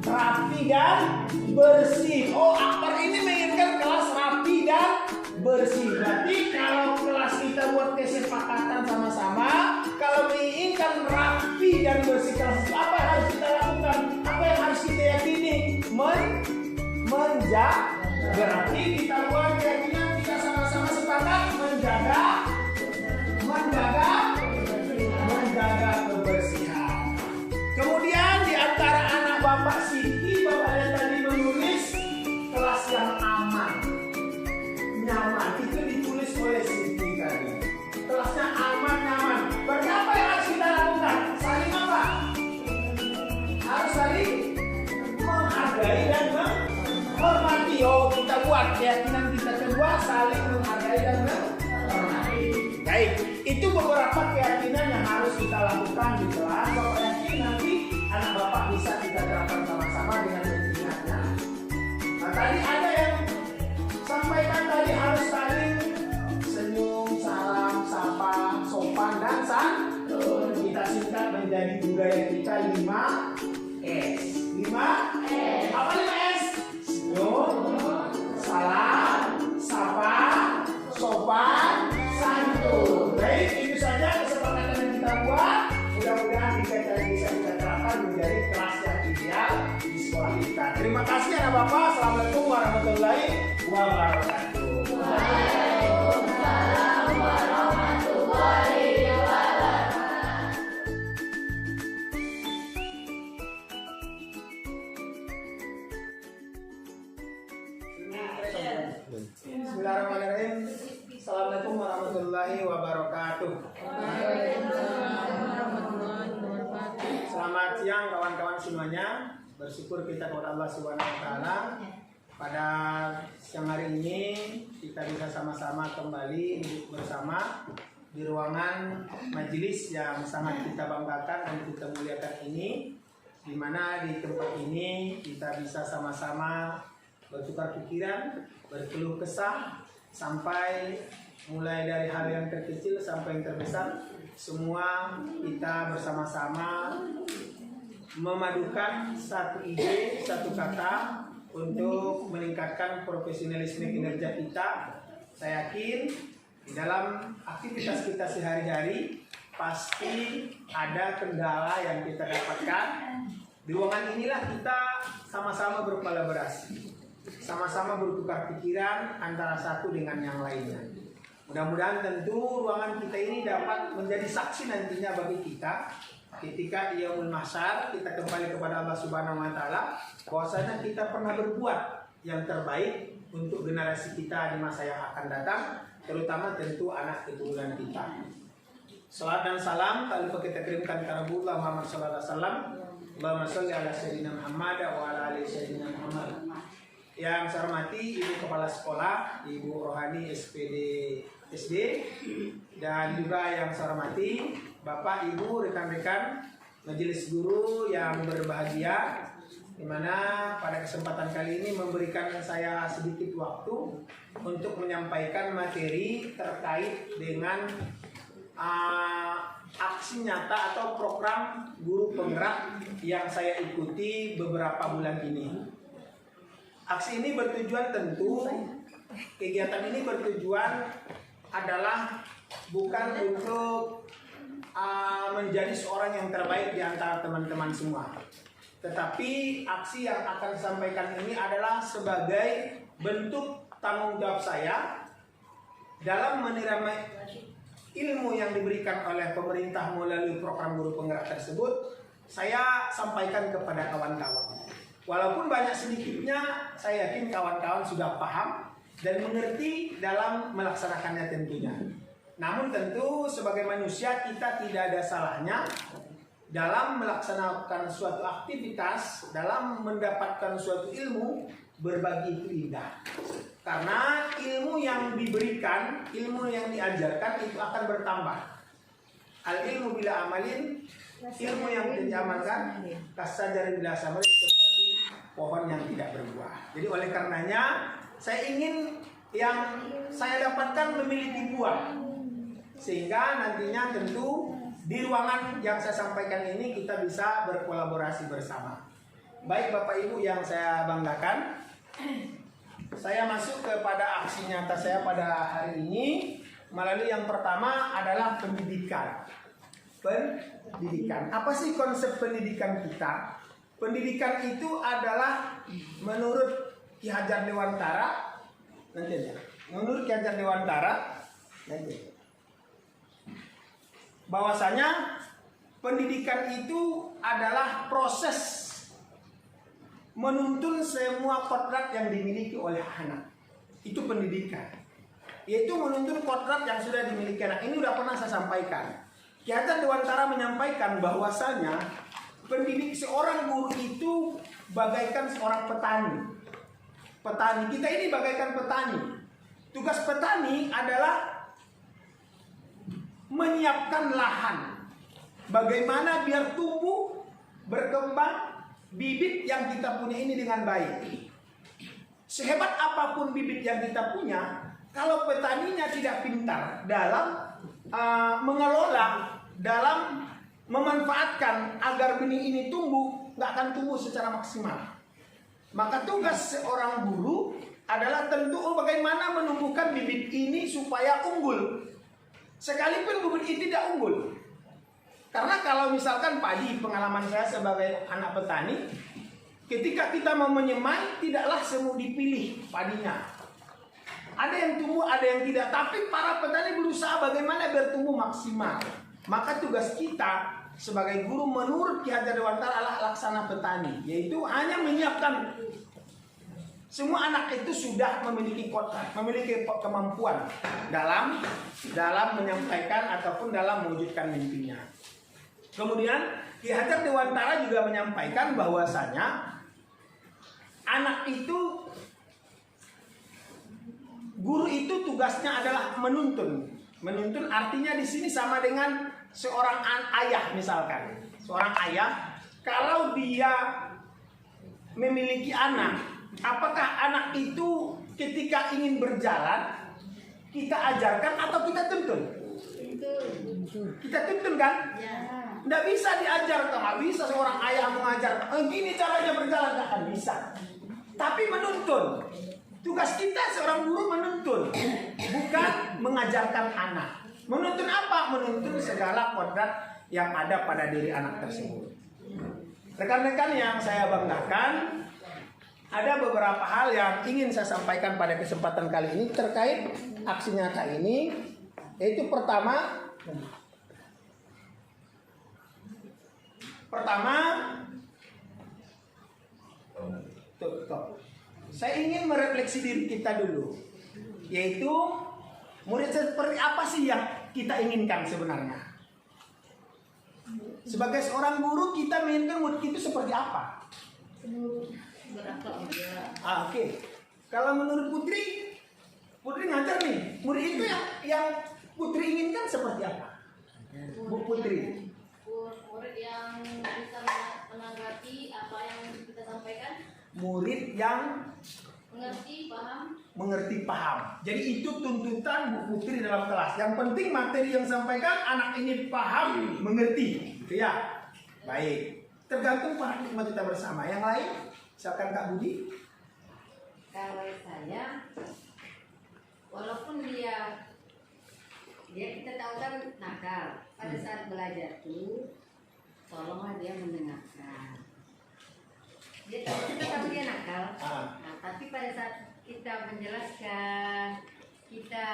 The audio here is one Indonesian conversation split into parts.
rapi dan bersih. Oh, aktor ini menginginkan kelas rapi dan bersih. Berarti kalau kelas kita buat kesepakatan sama-sama, kalau menginginkan rapi dan bersih kelas itu, apa yang harus kita lakukan? Apa yang harus kita yakini? Menjaga. Berarti kita buat keyakinan, kita sama-sama sepakat menjaga kebersihan. Kemudian di antara anak Bapak Siti, Bapak yang tadi menulis kelas yang aman, nyaman. Itu ditulis oleh Siti tadi. Kelasnya aman, nyaman. Berarti apa yang harus kita lakukan? Saling apa? Harus saling menghargai dan menghormati. Oh, kita buat keyakinan kita kedua, saling menghargai dan menghormati. Baik, itu beberapa keyakinan yang harus kita lakukan di kelas. Bapak yakin nanti anak Bapak bisa kita terapkan sama-sama dengan keyakinannya. Nah, tadi ada yang sampaikan tadi harus saling senyum, salam, sapa, sopan, dan santun. Kita singkat menjadi budaya kita 5S. 5S. Apa 5S? Senyum, salam, sapa, sopan, santun. Baik, itu saja kesepakatan yang kita buat. Mudah-mudahan bisa kita terapkan menjadi kelas yang ideal di sekolah kita. Terima kasih anak Bapak. Assalamualaikum warahmatullahi wabarakatuh. Waalaikumsalam warahmatullahi wabarakatuh. Bismillahirrahmanirrahim. Assalamualaikum warahmatullahi wabarakatuh. Selamat siang kawan-kawan semuanya. Bersyukur kita kepada Allah Subhanahu wa taala pada siang hari ini kita bisa sama-sama kembali duduk bersama di ruangan majelis yang sangat kita banggakan dan kita muliakan ini, di mana di tempat ini kita bisa sama-sama bertukar pikiran, berkeluh kesah, sampai mulai dari hal yang terkecil sampai yang terbesar, semua kita bersama-sama memadukan satu ide, satu kata untuk meningkatkan profesionalisme kinerja kita. Saya yakin di dalam aktivitas kita sehari-hari pasti ada kendala yang kita dapatkan. Di ruangan inilah kita sama-sama berkolaborasi, sama-sama bertukar pikiran antara satu dengan yang lainnya. Mudah-mudahan tentu ruangan kita ini dapat menjadi saksi nantinya bagi kita ketika di yaumul mahsyar kita kembali kepada Allah Subhanahu wa taala, bahwasanya kita pernah berbuat yang terbaik untuk generasi kita di masa yang akan datang, terutama tentu anak keturunan kita. Salam dan salam tak lupa kita kirimkan kepada Rasulullah Muhammad sallallahu alaihi wasallam. Allahumma shalli ala sayyidina Muhammad wa ala ali sayyidina Muhammad. Yang saya hormati Ibu Kepala Sekolah, Ibu Rohani SPD SD, dan juga yang saya hormati Bapak, Ibu, rekan-rekan majelis guru yang berbahagia, di mana pada kesempatan kali ini memberikan saya sedikit waktu untuk menyampaikan materi terkait dengan aksi nyata atau program guru penggerak yang saya ikuti beberapa bulan ini. Aksi ini bertujuan tentu, kegiatan ini bertujuan adalah bukan untuk menjadi seorang yang terbaik di antara teman-teman semua. Tetapi aksi yang akan disampaikan ini adalah sebagai bentuk tanggung jawab saya dalam menerima ilmu yang diberikan oleh pemerintah melalui program guru penggerak tersebut. Saya sampaikan kepada kawan-kawan. Walaupun banyak sedikitnya, saya yakin kawan-kawan sudah paham dan mengerti dalam melaksanakannya tentunya. Namun tentu sebagai manusia kita tidak ada salahnya dalam melaksanakan suatu aktivitas, dalam mendapatkan suatu ilmu, berbagi itu indah. Karena ilmu yang diberikan, ilmu yang diajarkan itu akan bertambah. Al-ilmu bila amalin, ilmu yang tidak diamalkan, kasajarin bila samalin, seperti pohon yang tidak berbuah. Jadi oleh karenanya saya ingin yang saya dapatkan memiliki buah, sehingga nantinya tentu di ruangan yang saya sampaikan ini kita bisa berkolaborasi bersama. Baik Bapak Ibu yang saya banggakan, saya masuk kepada aksi nyata saya pada hari ini melalui yang pertama adalah pendidikan. Pendidikan. Apa sih konsep pendidikan kita? Pendidikan itu adalah menurut Ki Hajar Dewantara, nanti aja. Menurut Ki Hajar Dewantara, nanti. Bahwasanya pendidikan itu adalah proses menuntun semua kodrat yang dimiliki oleh anak. Itu pendidikan. Yaitu menuntun kodrat yang sudah dimiliki anak. Ini udah pernah saya sampaikan. Ki Hajar Dewantara menyampaikan bahwasanya pendidik seorang guru itu bagaikan seorang petani. Petani, kita ini bagaikan petani. Tugas petani adalah menyiapkan lahan. Bagaimana biar tumbuh, berkembang, bibit yang kita punya ini dengan baik. Sehebat apapun bibit yang kita punya, kalau petaninya tidak pintar dalam mengelola, dalam memanfaatkan agar benih ini tumbuh, nggak akan tumbuh secara maksimal. Maka tugas seorang guru adalah tentu bagaimana menumbuhkan bibit ini supaya unggul. Sekalipun bibit ini tidak unggul. Karena kalau misalkan padi, pengalaman saya sebagai anak petani, ketika kita mau menyemai, tidaklah semua dipilih padinya. Ada yang tumbuh, ada yang tidak. Tapi para petani berusaha bagaimana biar tumbuh maksimal. Maka tugas kita sebagai guru menurut Ki Hajar Dewantara adalah laksana petani. Yaitu hanya menyiapkan. Semua anak itu sudah memiliki kodrat, memiliki kemampuan dalam menyampaikan ataupun dalam mewujudkan mimpinya. Kemudian Ki Hajar Dewantara juga menyampaikan bahwasanya anak itu, guru itu tugasnya adalah menuntun. Menuntun artinya di sini sama dengan seorang ayah misalkan. Seorang ayah kalau dia memiliki anak, apakah anak itu ketika ingin berjalan kita ajarkan atau kita tuntun? Kita tuntun kan? Nggak bisa diajar, nggak bisa seorang ayah mengajar. Gini caranya berjalan, nggak akan bisa. Tapi menuntun. Tugas kita seorang guru menuntun, bukan mengajarkan anak. Menuntun apa? Menuntun segala kodrat yang ada pada diri anak tersebut. Rekan-rekan yang saya banggakan, ada beberapa hal yang ingin saya sampaikan pada kesempatan kali ini terkait aksi nyata ini. Yaitu pertama, saya ingin merefleksi diri kita dulu. Yaitu murid seperti apa sih yang kita inginkan sebenarnya? Sebagai seorang guru kita menginginkan murid itu seperti apa? Oke. Kalau menurut Putri ngajar nih. Murid itu yang Putri inginkan seperti apa? Bu Putri. Murid yang bisa menanggapi apa yang kita sampaikan. Murid yang mengerti paham. Jadi itu tuntutan Bu Putri dalam kelas. Yang penting materi yang disampaikan anak ini paham, mengerti. Gitu ya. Baik. Tergantung paradigma kita bersama. Yang lain, silakan Kak Budi. Kalau saya, walaupun dia kita tahu kan nakal, pada saat belajar tuh tolonglah dia mendengarkan. Kita tahu dia nakal, nah, tapi pada saat kita menjelaskan, kita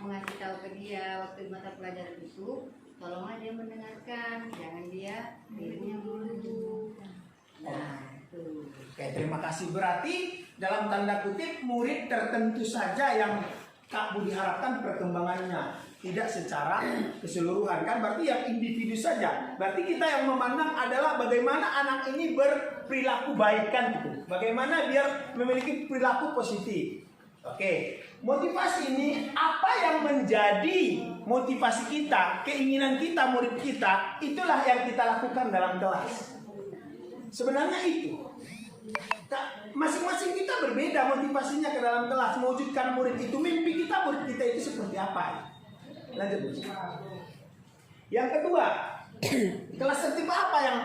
mengasih tahu ke dia waktu mata pelajaran itu, tolonglah dia mendengarkan, jangan dia dirinya dulu. Nah, itu. Oke, terima kasih. Berarti dalam tanda kutip murid tertentu saja yang Kak Budi harapkan perkembangannya, tidak secara keseluruhan kan, berarti yang individu saja. Berarti kita yang memandang adalah bagaimana anak ini berperilaku baik kan gitu. Bagaimana biar memiliki perilaku positif. Oke, motivasi ini apa yang menjadi motivasi kita, keinginan kita, murid kita, itulah yang kita lakukan dalam kelas. Sebenarnya itu. Masing-masing kita berbeda motivasinya ke dalam kelas, mewujudkan murid itu, mimpi kita murid kita itu seperti apa. Lanjut. Yang kedua, kelas tertib apa yang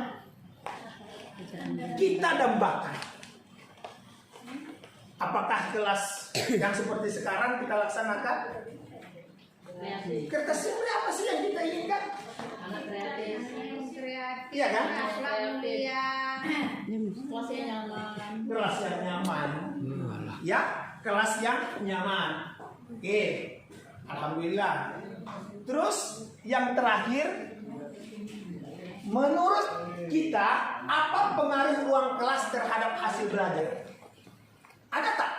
kita dambakan. Apakah kelas yang seperti sekarang kita laksanakan? Kreatif apa sih yang kita inginkan? Anak kreatif. Kreatif. Iya kan? Akhlak mulia. Kelas yang nyaman. Kelas yang nyaman. Ya, kelas yang nyaman. Oke, alhamdulillah. Terus yang terakhir, menurut kita apa pengaruh ruang kelas terhadap hasil belajar? Ada tak?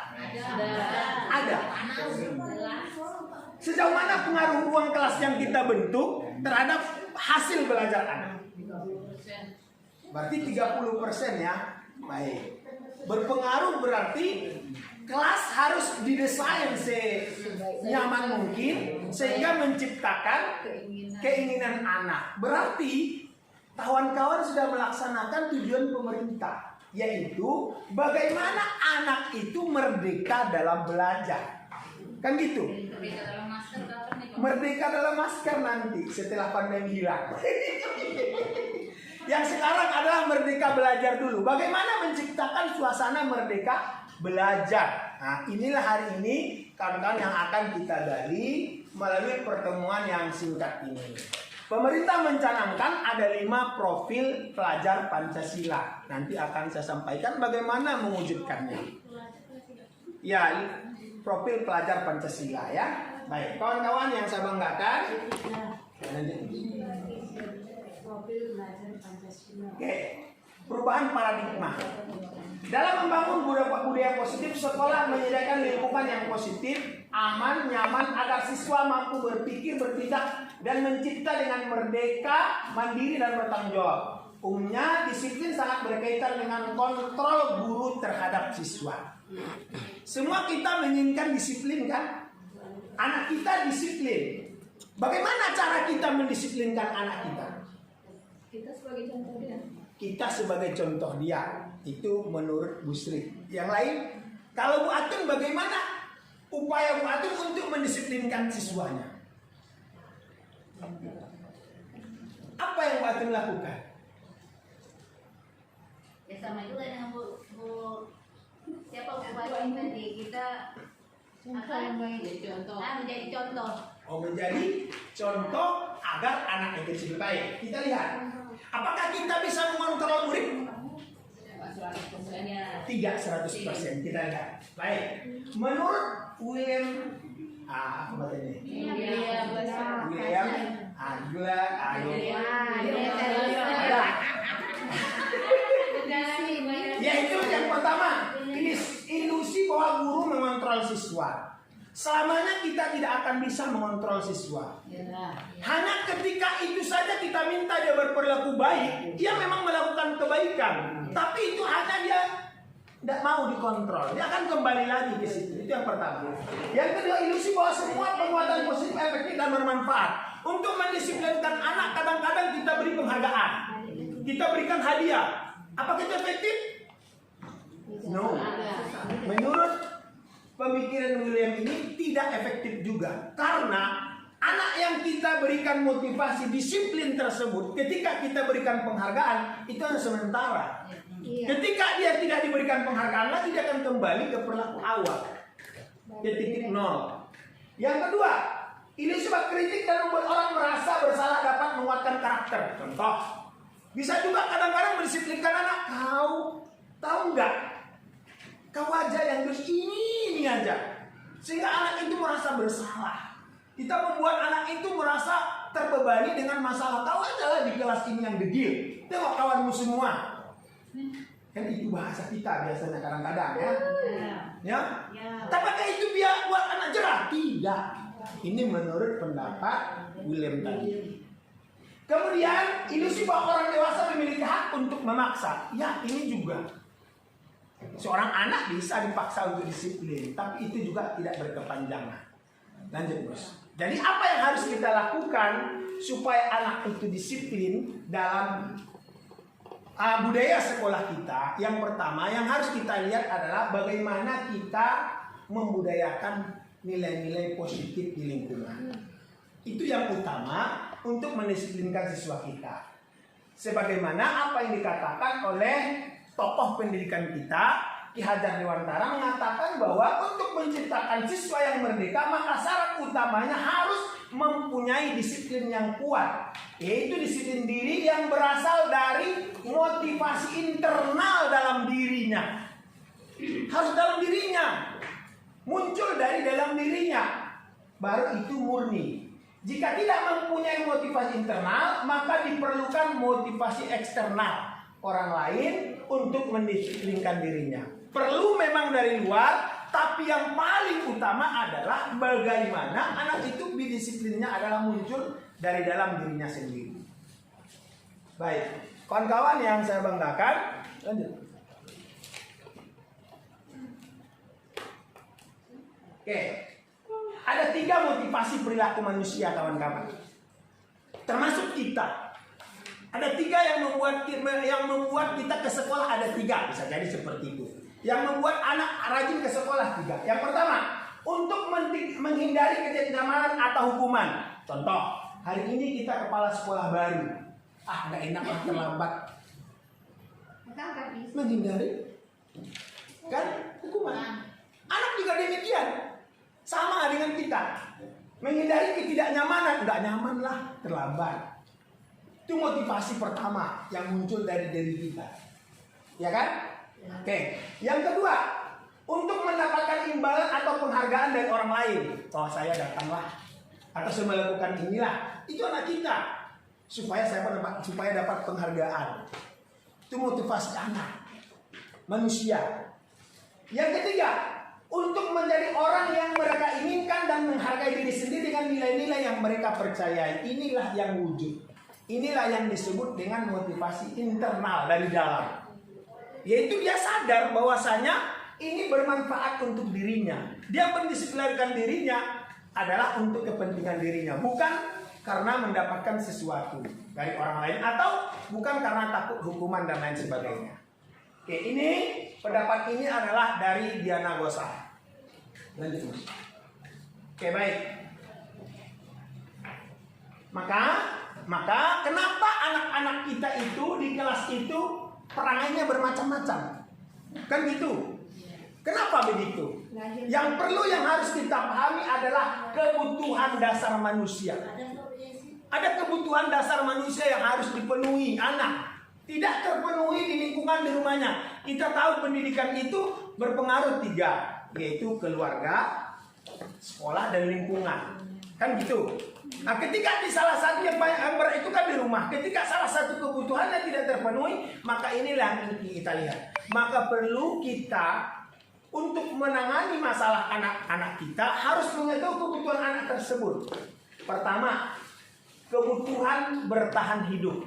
Ada. Sejauh mana pengaruh ruang kelas yang kita bentuk terhadap hasil belajar anak? Berarti 30% ya. Baik. Berpengaruh berarti kelas harus didesain senyaman mungkin sehingga menciptakan keinginan anak. Berarti kawan-kawan sudah melaksanakan tujuan pemerintah, yaitu bagaimana anak itu merdeka dalam belajar. Kan gitu. Merdeka dalam masker nanti setelah pandemi hilang. Yang sekarang adalah merdeka belajar dulu. Bagaimana menciptakan suasana merdeka belajar. Nah, inilah hari ini kawan-kawan yang akan kita gali melalui pertemuan yang singkat ini. Pemerintah mencanangkan ada 5 profil pelajar Pancasila. Nanti akan saya sampaikan bagaimana mewujudkannya. Ya, profil pelajar Pancasila ya. Baik, kawan-kawan yang saya banggakan. Profil belajar Pancasila. Oke, perubahan paradigma. Dalam membangun budaya positif, sekolah menyediakan lingkungan yang positif, aman, nyaman agar siswa mampu berpikir, bertindak, dan mencipta dengan merdeka, mandiri, dan bertanggung jawab. Umumnya, disiplin sangat berkaitan dengan kontrol guru terhadap siswa. Semua kita menginginkan disiplin kan? Anak kita disiplin. Bagaimana cara kita mendisiplinkan anak kita? Kita sebagai contoh dia. Kita sebagai contoh dia. Itu menurut Bu Sri. Yang lain, kalau Bu Atun bagaimana upaya Bu Atun untuk mendisiplinkan siswanya? Apa yang Bu Atun lakukan? Ya sama juga dengan Bu siapa bupati tadi kita Contoh yang baik. Jadi contoh. menjadi contoh. Oh, menjadi contoh agar anak itu lebih baik. Kita lihat, apakah kita bisa mengontrol murid? 100%-nya. Tidak 100%. Kita lihat. Baik. Menurut William, apa ini? William, Agla, ada. Yaitu yang pertama, ilusi bahwa guru mengontrol siswa. Selamanya kita tidak akan bisa mengontrol siswa. Hanya ketika itu saja kita minta dia berperilaku baik, dia memang melakukan kebaikan. Tapi itu hanya dia tidak mau dikontrol. Dia akan kembali lagi ke situ. Itu yang pertama. Yang kedua, ilusi bahwa semua penguatan positif efektif dan bermanfaat. Untuk mendisiplinkan anak, kadang-kadang kita beri penghargaan. Kita berikan hadiah. Apakah itu efektif? No. Menurut pemikiran William ini tidak efektif juga. Karena anak yang kita berikan motivasi disiplin tersebut, ketika kita berikan penghargaan, itu hanya sementara. Ketika dia tidak diberikan penghargaan lagi, dia akan kembali ke perilaku awal, ke titik nol. Yang kedua, ini sebab kritik dan membuat orang merasa bersalah dapat menguatkan karakter. Contoh, bisa juga kadang-kadang mendisiplinkan anak. Kau tahu nggak? Kau aja yang terus ini aja, sehingga anak itu merasa bersalah. Kita membuat anak itu merasa terbebani dengan masalah. Kau aja lah di kelas ini yang degil. Tengok kawanmu semua. Kan itu bahasa kita biasanya kadang-kadang ya. Ya. Apakah itu biar buat anak jerah? Tidak. Ini menurut pendapat William tadi. Kemudian ilusi bahwa orang dewasa memiliki hak untuk memaksa. Ya, ini juga. Seorang anak bisa dipaksa untuk disiplin, tapi itu juga tidak berkepanjangan. Lanjut, Bos. Jadi apa yang harus kita lakukan supaya anak itu disiplin dalam budaya sekolah kita? Yang pertama yang harus kita lihat adalah bagaimana kita membudayakan nilai-nilai positif di lingkungan. Itu yang utama untuk mendisiplinkan siswa kita. Sebagaimana apa yang dikatakan oleh tokoh pendidikan kita, Ki Hajar Dewantara mengatakan bahwa untuk menciptakan siswa yang merdeka, maka syarat utamanya harus mempunyai disiplin yang kuat, yaitu disiplin diri yang berasal dari motivasi internal dalam dirinya. Harus dalam dirinya, muncul dari dalam dirinya, baru itu murni. Jika tidak mempunyai motivasi internal, maka diperlukan motivasi eksternal orang lain untuk mendisiplinkan dirinya. Perlu memang dari luar, tapi yang paling utama adalah bagaimana anak itu disiplinnya adalah muncul dari dalam dirinya sendiri. Baik, kawan-kawan yang saya banggakan, lanjut. Oke, ada 3 motivasi perilaku manusia, kawan-kawan. Termasuk kita. Ada 3 yang membuat kita ke sekolah, ada 3, bisa jadi seperti itu. Yang membuat anak rajin ke sekolah 3. Yang pertama, untuk menghindari kejenuhan atau hukuman. Contoh, hari ini kita kepala sekolah baru. Nggak enak lah terlambat. Menghindari kan hukuman. Anak juga demikian. Sama dengan kita. Menghindari ketidaknyamanan. Nggak nyaman lah terlambat. Itu motivasi pertama yang muncul dari diri kita. Ya kan? Oke. Yang kedua, untuk mendapatkan imbalan atau penghargaan dari orang lain. Oh, saya datanglah atau saya melakukan inilah. Itu anak kita. Supaya dapat penghargaan. Itu motivasi anak. Manusia. Yang ketiga, untuk menjadi orang yang mereka inginkan dan menghargai diri sendiri dengan nilai-nilai yang mereka percayai. Inilah yang wujud. Inilah yang disebut dengan motivasi internal dari dalam. Yaitu dia sadar bahwasanya ini bermanfaat untuk dirinya. Dia mendisiplinkan dirinya adalah untuk kepentingan dirinya, bukan karena mendapatkan sesuatu dari orang lain atau bukan karena takut hukuman dan lain sebagainya. Oke, ini pendapat ini adalah dari Diana Gosa. Lanjut. Oke, baik. Maka kenapa anak-anak kita itu di kelas itu perangainya bermacam-macam? Kan gitu. Kenapa begitu? Yang harus kita pahami adalah kebutuhan dasar manusia. Ada kebutuhan dasar manusia yang harus dipenuhi anak. Tidak terpenuhi di lingkungan di rumahnya. Kita tahu pendidikan itu berpengaruh 3, yaitu keluarga, sekolah, dan lingkungan. Kan gitu. Nah, ketika di salah satu yang itu kan di rumah, ketika salah satu kebutuhannya tidak terpenuhi, maka inilah yang kita lihat. Maka perlu kita untuk menangani masalah anak-anak kita harus mengetahui kebutuhan anak tersebut. Pertama, kebutuhan bertahan hidup.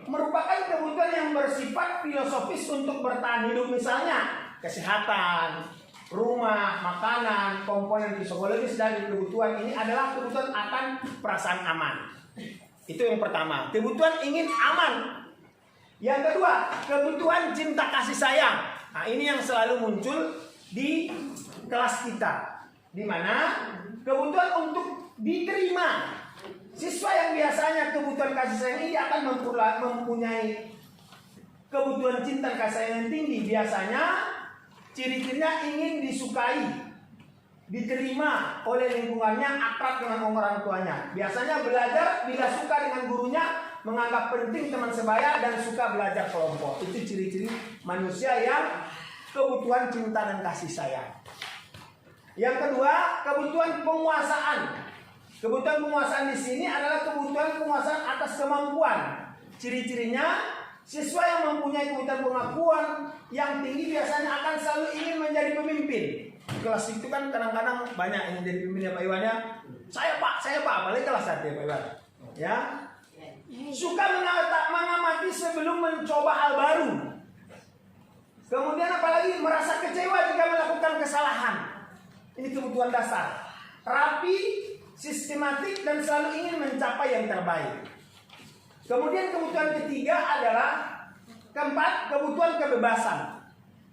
Merupakan kebutuhan yang bersifat filosofis untuk bertahan hidup, misalnya kesehatan, rumah, makanan, komponen psikologis dari kebutuhan ini adalah kebutuhan akan perasaan aman. Itu yang pertama, kebutuhan ingin aman. Yang kedua, kebutuhan cinta kasih sayang. Nah, ini yang selalu muncul di kelas kita, di mana kebutuhan untuk diterima. Siswa yang biasanya kebutuhan kasih sayang ini akan mempunyai kebutuhan cinta kasih sayang yang tinggi. Biasanya ciri-cirinya ingin disukai, diterima oleh lingkungannya, akrab dengan orang tuanya. Biasanya belajar bila suka dengan gurunya, menganggap penting teman sebaya, dan suka belajar kelompok. Itu ciri-ciri manusia yang kebutuhan cinta dan kasih sayang. Yang kedua, kebutuhan penguasaan. Kebutuhan penguasaan di sini adalah kebutuhan penguasaan atas kemampuan. Ciri-cirinya, siswa yang mempunyai kebutuhan pengakuan yang tinggi biasanya akan selalu ingin menjadi pemimpin. Kelas itu kan kadang-kadang banyak yang menjadi pemimpin ya Pak Iwan ya. Saya Pak, apalagi kelas 1 ya Pak Iwan. Ya. Suka mengamati sebelum mencoba hal baru. Kemudian apalagi merasa kecewa jika melakukan kesalahan. Ini kebutuhan dasar. Rapi, sistematik, dan selalu ingin mencapai yang terbaik. Kemudian kebutuhan ketiga adalah kebutuhan kebebasan.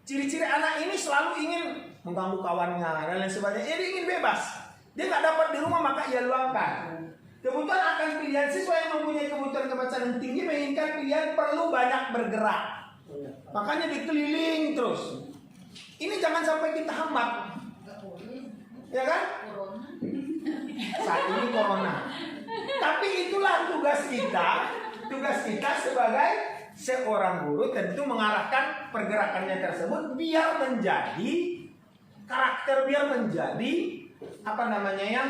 Ciri-ciri anak ini selalu ingin mengganggu kawannya dan lain sebagainya. Dia ingin bebas. Dia nggak dapat di rumah maka ia luangkan. Kebutuhan akan pilihan siswa yang mempunyai kebutuhan kebacaan yang tinggi menginginkan pilihan perlu banyak bergerak. Makanya dikeliling terus. Ini jangan sampai kita hambat. Ya kan? Saat ini corona. Tapi itulah tugas kita. Tugas kita sebagai seorang guru tentu mengarahkan pergerakannya tersebut biar menjadi karakter, biar menjadi apa namanya ya,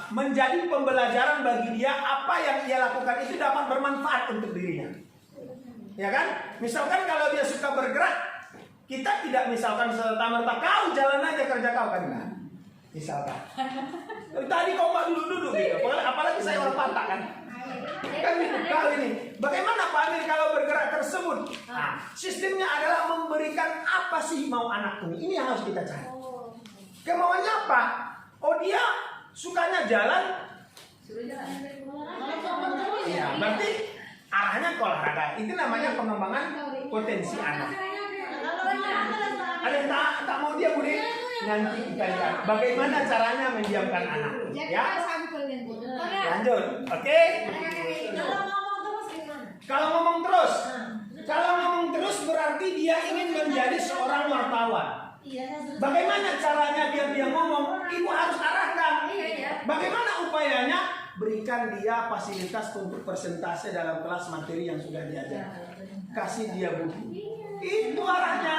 menjadi pembelajaran bagi dia. Apa yang ia lakukan itu dapat bermanfaat untuk dirinya. Ya kan? Misalkan kalau dia suka bergerak, kita tidak misalkan serta-merta kau jalan aja kerja kau kan enggak. Misalkan tadi kau Pak duduk gitu. Apalagi saya orang Batak kan. Kan gitu kau ini. Bagaimana Pak Amir kalau bergerak tersebut? Nah, sistemnya adalah memberikan apa sih mau anak ini. Ini yang harus kita cari. Kemauannya apa? Oh dia sukanya jalan. Iya, berarti arahnya ke olahraga. Itu namanya pengembangan potensi anak. Ada yang tak mau dia Budi? Nanti kita lihat bagaimana caranya mendiamkan anak. Ya. Lanjut. Oke. Kalau ngomong terus berarti dia ingin menjadi seorang wartawan. Bagaimana caranya biar dia ngomong? Ibu harus arahkan. Bagaimana upayanya? Berikan dia fasilitas untuk persentase dalam kelas materi yang sudah diajar. Kasih dia buku. Itu arahnya.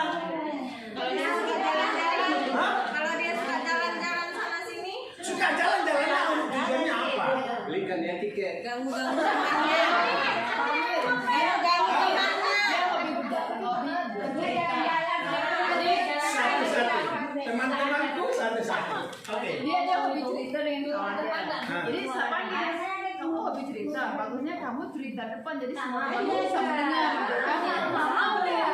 Kalau dia suka jalan-jalan, Hah? kalau dia suka jalan-jalan sana sini, Suka jalan-jalan tujuannya apa? Belikan dia tiket. ganggu-ganggu temannya. Ganggu-ganggu temannya. Satu-satu. Teman-temanku satu-satu. Oke. Dia hobi cerita dengan kawan-kawan. Jadi sapanya kamu hobi cerita, bagusnya kamu cerita depan jadi semua orang bisa mendengar. Kamu mau ya.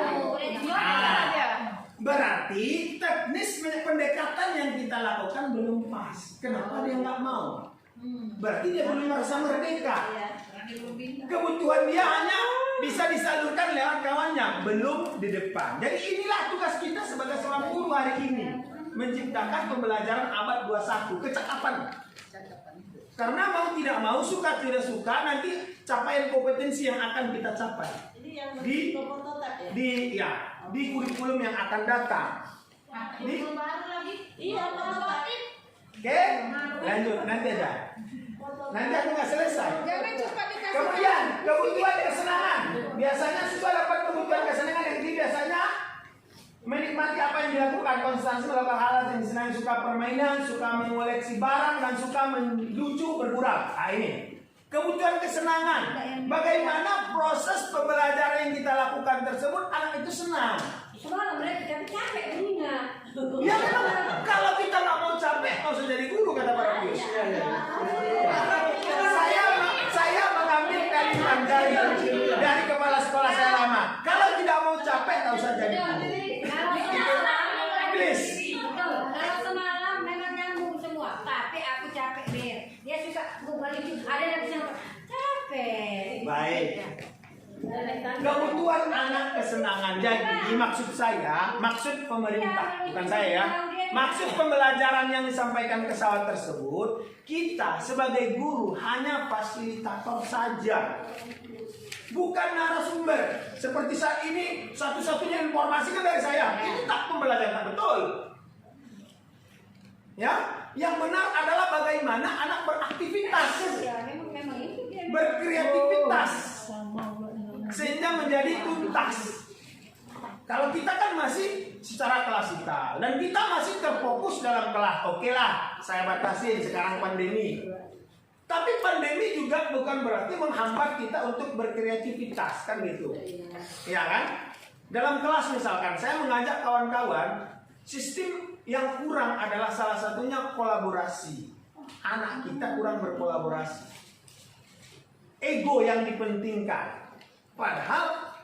Berarti teknis pendekatan yang kita lakukan belum pas. Kenapa dia nggak mau? Berarti dia belum merasa merdeka. Kebutuhan dia hanya bisa disalurkan lewat kawannya, belum di depan. Jadi inilah tugas kita sebagai seorang guru hari ini, menciptakan pembelajaran abad 21, kecakapan. Karena mau tidak mau, suka tidak suka, nanti capaian kompetensi yang akan kita capai di kurikulum yang akan datang. Oke, lanjut nanti aja. Nanti aku nggak selesai. Kemudian kebutuhan kesenangan. Biasanya siswa dapat kebutuhan kesenangan yang biasanya menikmati apa yang dilakukan, konsentrasi melakukan hal yang disenangi, suka permainan, suka mengoleksi barang, dan suka melucu bergurau. Nah ini kebutuhan kesenangan. Bagaimana proses pembelajaran yang kita lakukan tersebut anak itu senang. Semua mereka capek bunyinya. Ya memang kalau kita nggak mau capek, nggak usah jadi guru kata para Pius. Saya mengambil kalimat dari kepala sekolah saya lama. Kalau tidak mau capek, nggak usah jadi guru. Please. Kalau semalam memang nyambung semua, tapi aku capek Mir. Dia suka balik ada yang bisa capek. Baik. Kebutuhan anak kesenangan. Jadi maksud saya, maksud pemerintah, bukan saya ya. Maksud pembelajaran yang disampaikan ke siswa tersebut, kita sebagai guru hanya fasilitator saja, bukan narasumber. Seperti saat ini, satu-satunya informasi kan dari saya. Itu tak pembelajaran, betul. Ya, yang benar adalah bagaimana anak beraktivitas, berkreativitas, sehingga menjadi tuntas. Kalau kita kan masih secara klasikal dan kita masih terfokus dalam kelas, oke lah, saya batasin sekarang pandemi. Tapi pandemi juga bukan berarti menghambat kita untuk berkreativitas, kan gitu. Ya kan? Dalam kelas misalkan, saya mengajak kawan-kawan, sistem yang kurang adalah salah satunya kolaborasi. Anak kita kurang berkolaborasi. Ego yang dipentingkan. Padahal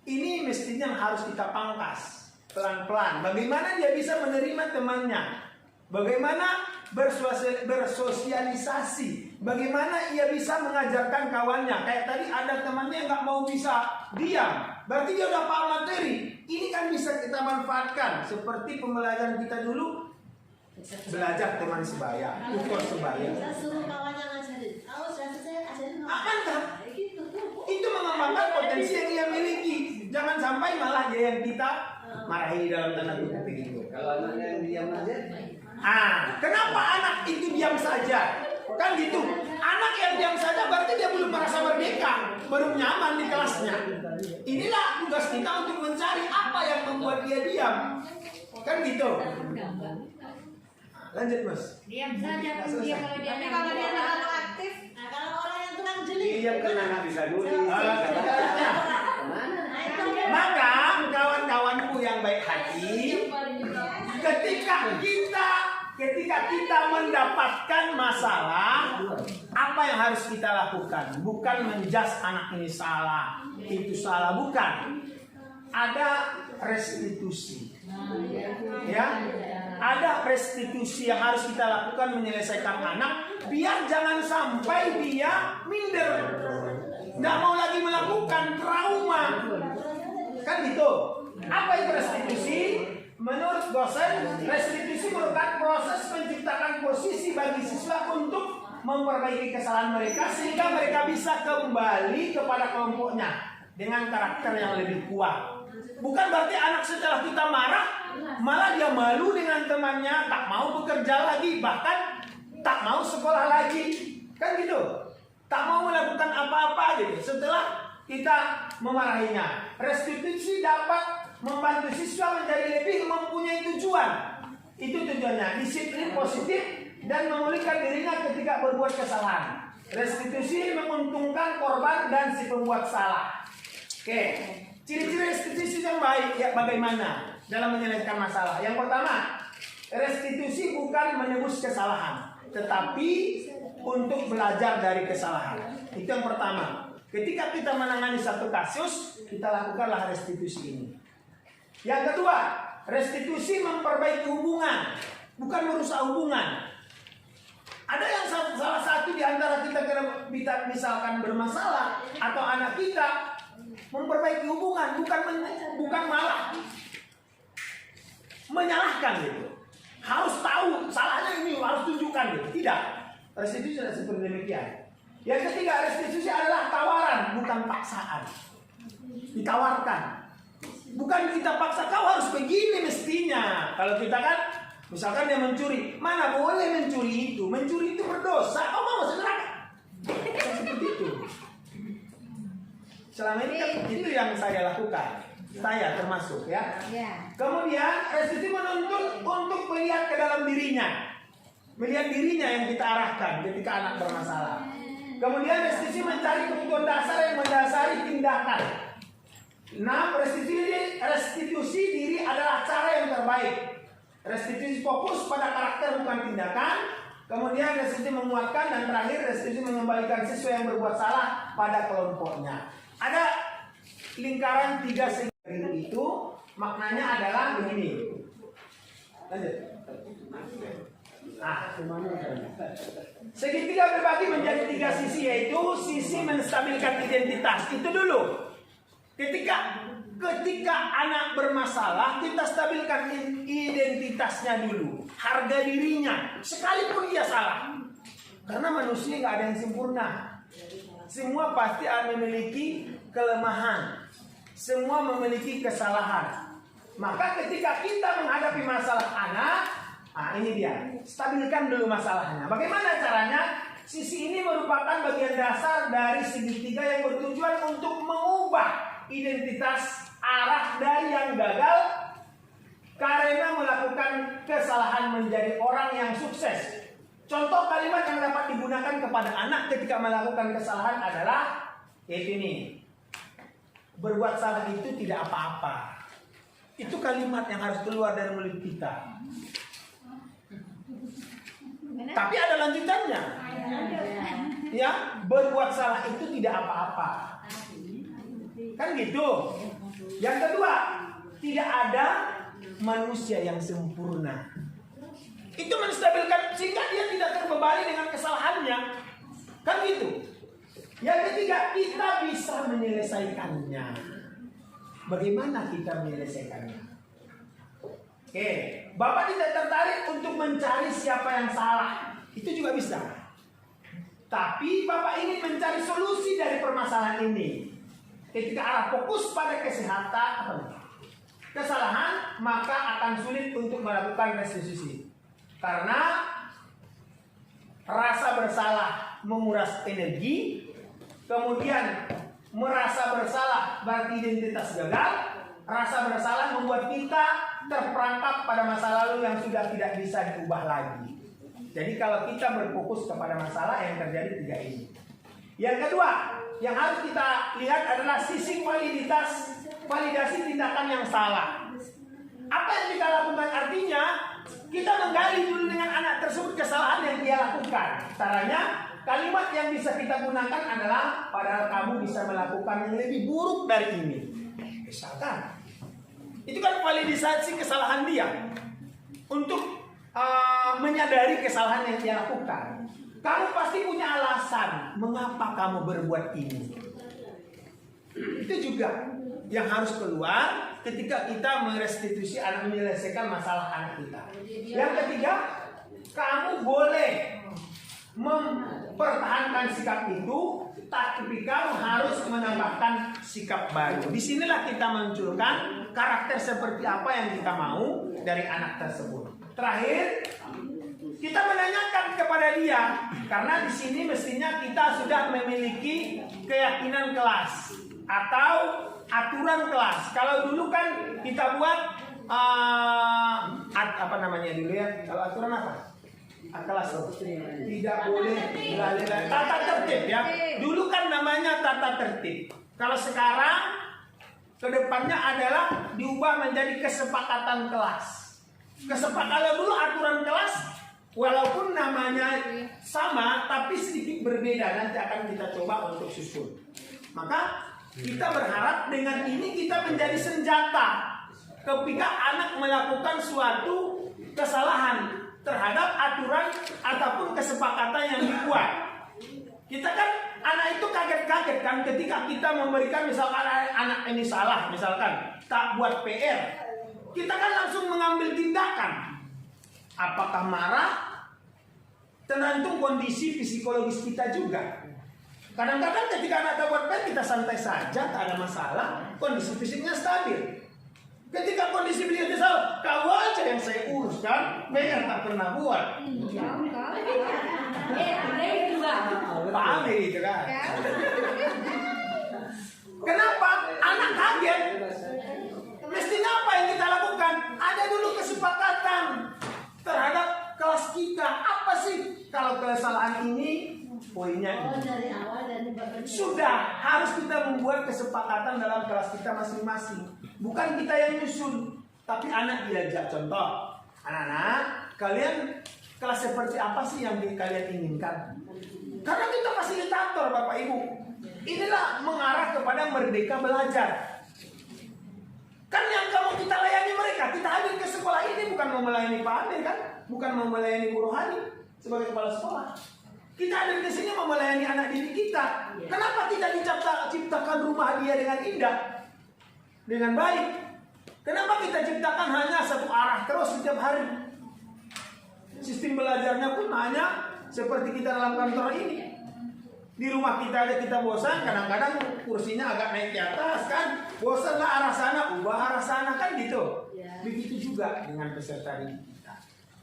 ini mestinya harus kita pangkas pelan-pelan. Bagaimana dia bisa menerima temannya? Bagaimana bersosialisasi? Bagaimana ia bisa mengajarkan kawannya? Kayak tadi ada temannya yang nggak mau bisa diam, berarti dia udah paham materi. Ini kan bisa kita manfaatkan seperti pembelajaran kita dulu belajar teman sebaya, tutor sebaya. Saya suruh kawannya ngajarin. Kalau sudah selesai ajarin Mantap. gitu. Itu mengembangkan potensi yang ia miliki. Jangan sampai malah dia yang kita marahi dalam tanda kutip begitu. Kalau anaknya yang diam aja, Kenapa anak itu diam saja? Kan gitu. Anak yang diam saja berarti dia belum merasa merdeka, belum nyaman di kelasnya. Inilah tugas kita untuk mencari apa yang membuat dia diam. Kan gitu. Lanjut Mas. Diam saja pun dia kalau dia Tapi kalau dia terlalu aktif, Nah, kalau orang yang tukang jeli, dia kena nggak bisa nulis. Maka kawan-kawanku yang baik hati, ketika kita mendapatkan masalah, apa yang harus kita lakukan? Bukan menjas anak ini salah, itu salah, bukan. Ada restitusi. Ya, ada restitusi yang harus kita lakukan menyelesaikan anak, biar jangan sampai dia minder, nggak mau lagi melakukan trauma. Kan gitu. Apa itu restitusi? Menurut dosen, restitusi merupakan proses menciptakan posisi bagi siswa untuk memperbaiki kesalahan mereka sehingga mereka bisa kembali kepada kelompoknya dengan karakter yang lebih kuat. Bukan berarti anak setelah kita marah malah dia malu dengan temannya, tak mau bekerja lagi, bahkan tak mau sekolah lagi. Kan gitu. Tak mau melakukan apa-apa gitu setelah kita memarahinya. Restitusi dapat membantu siswa menjadi lebih mempunyai tujuan. Itu tujuannya, disiplin positif dan memulihkan dirinya ketika berbuat kesalahan. Restitusi menguntungkan korban dan si pembuat salah. Oke, ciri-ciri restitusi yang baik ya bagaimana dalam menyelesaikan masalah? Yang pertama, restitusi bukan menebus kesalahan, tetapi untuk belajar dari kesalahan. Itu yang pertama. Ketika kita menangani satu kasus, kita lakukanlah restitusi ini. Yang kedua, restitusi memperbaiki hubungan, bukan merusak hubungan. Ada yang salah satu di antara kita misalkan bermasalah atau anak kita, memperbaiki hubungan, bukan malah menyalahkan gitu. Harus tahu salahnya ini, harus tunjukkan gitu. Tidak. Restitusi tidak seperti demikian. Yang ketiga, restitusi adalah tawaran, bukan paksaan. Ditawarkan. Bukan kita paksa, kau harus begini mestinya. Kalau kita kan, misalkan dia mencuri, mana boleh mencuri itu? Mencuri itu berdosa, kau mau masuk neraka? Seperti itu. Selama ini kan itu yang saya lakukan. Saya termasuk ya. Kemudian restitusi menuntut untuk melihat ke dalam dirinya. Melihat dirinya yang kita arahkan ketika anak bermasalah. Kemudian restitusi mencari kebutuhan dasar yang mendasari tindakan. Nah, restitusi diri adalah cara yang terbaik. Restitusi fokus pada karakter bukan tindakan. Kemudian restitusi menguatkan, dan terakhir restitusi mengembalikan siswa yang berbuat salah pada kelompoknya. Ada lingkaran 3 segi itu, maknanya adalah begini. Lanjut. Segitiga berbagi menjadi 3 sisi, yaitu sisi menstabilkan identitas. Itu dulu. Ketika anak bermasalah, kita stabilkan identitasnya dulu, harga dirinya, sekalipun dia salah. Karena manusia nggak ada yang sempurna. Semua pasti memiliki kelemahan. Semua memiliki kesalahan. Maka ketika kita menghadapi masalah anak, ini dia, stabilkan dulu masalahnya. Bagaimana caranya? Sisi ini merupakan bagian dasar dari segitiga yang bertujuan untuk mengubah identitas arah dari yang gagal karena melakukan kesalahan menjadi orang yang sukses. Contoh kalimat yang dapat digunakan kepada anak ketika melakukan kesalahan adalah yaitu ini. Berbuat salah itu tidak apa-apa. Itu kalimat yang harus keluar dari mulut kita. Tapi ada lanjutannya. Ya, berbuat salah itu tidak apa-apa. Kan gitu. Yang kedua, tidak ada manusia yang sempurna. Itu menstabilkan sehingga dia tidak terbebani dengan kesalahannya. Kan gitu. Yang ketiga, kita bisa menyelesaikannya. Bagaimana kita menyelesaikannya? Oke, Bapak tidak tertarik untuk mencari siapa yang salah. Itu juga bisa. Tapi Bapak ingin mencari solusi dari permasalahan ini. Ketika arah fokus pada kesalahan, maka akan sulit untuk melakukan restitusi. Karena rasa bersalah menguras energi, kemudian merasa bersalah berarti identitas gagal. Rasa bersalah membuat kita terperangkap pada masa lalu yang sudah tidak bisa diubah lagi. Jadi kalau kita berfokus kepada masalah, yang terjadi 3 ini. Yang kedua, yang harus kita lihat adalah sisi validasi tindakan yang salah. Apa yang kita lakukan? Artinya kita menggali dulu dengan anak tersebut kesalahan yang dia lakukan. Caranya, kalimat yang bisa kita gunakan adalah padahal kamu bisa melakukan yang lebih buruk dari ini. Misalkan, itu kan validasi kesalahan dia untuk menyadari kesalahan yang dia lakukan. Kamu pasti punya alasan mengapa kamu berbuat ini. Itu juga yang harus keluar ketika kita merestitusi anak, menyelesaikan masalah anak kita. Yang ketiga, kamu boleh mempertahankan sikap itu, tapi kamu harus menambahkan sikap baru. Disinilah kita munculkan karakter seperti apa yang kita mau dari anak tersebut. Terakhir, kita menanyakan kepada dia, karena di sini mestinya kita sudah memiliki keyakinan kelas atau aturan kelas. Kalau dulu kan kita buat apa namanya dulu ya? Kalau aturan apa? Kelas tidak boleh lalai, tata tertib ya. Dulu kan namanya tata tertib. Kalau sekarang kedepannya adalah diubah menjadi kesepakatan kelas. Kesepakatan dulu aturan kelas, walaupun namanya sama tapi sedikit berbeda. Nanti akan kita coba untuk susun. Maka kita berharap dengan ini kita menjadi senjata ketika anak melakukan suatu kesalahan terhadap aturan ataupun kesepakatan yang dibuat. Kita kan anak itu kaget-kaget kan ketika kita memberikan misalkan anak ini salah, misalkan tak buat PR. Kita kan langsung mengambil tindakan. Apakah marah? Tergantung kondisi psikologis kita juga. Kadang-kadang ketika anak tak buat PR kita santai saja, tak ada masalah, kondisi fisiknya stabil. Ketika kondisi fisiknya salah, kau aja yang saya uruskan, PR tak pernah buat. Paham itu kan? Kenapa? Anak kaget. Mestinya apa yang kita lakukan? Ada dulu kesepakatan terhadap kelas kita. Apa sih kalau kesalahan ini? Poinnya sudah harus kita membuat kesepakatan dalam kelas kita masing-masing. Bukan kita yang nyusun, tapi anak diajak. Contoh, anak-anak, kalian kelas seperti apa sih yang kalian inginkan? Karena kita fasilitator, Bapak Ibu. Inilah mengarah kepada merdeka belajar. Kan yang kamu kita layani mereka, kita hadir ke sekolah ini bukan mau melayani Pak Amir kan, bukan mau melayani Bu Rohani sebagai kepala sekolah. Kita hadir ke sini mau melayani anak didik kita. Kenapa tidak diciptakan rumah dia dengan indah, dengan baik? Kenapa kita ciptakan hanya satu arah terus setiap hari? Sistem belajarnya pun hanya seperti kita dalam kantor ini. Di rumah kita aja kita bosan, kadang-kadang kursinya agak naik ke atas kan, bosanlah arah sana, ubah arah sana kan gitu. Begitu juga dengan peserta didik kita.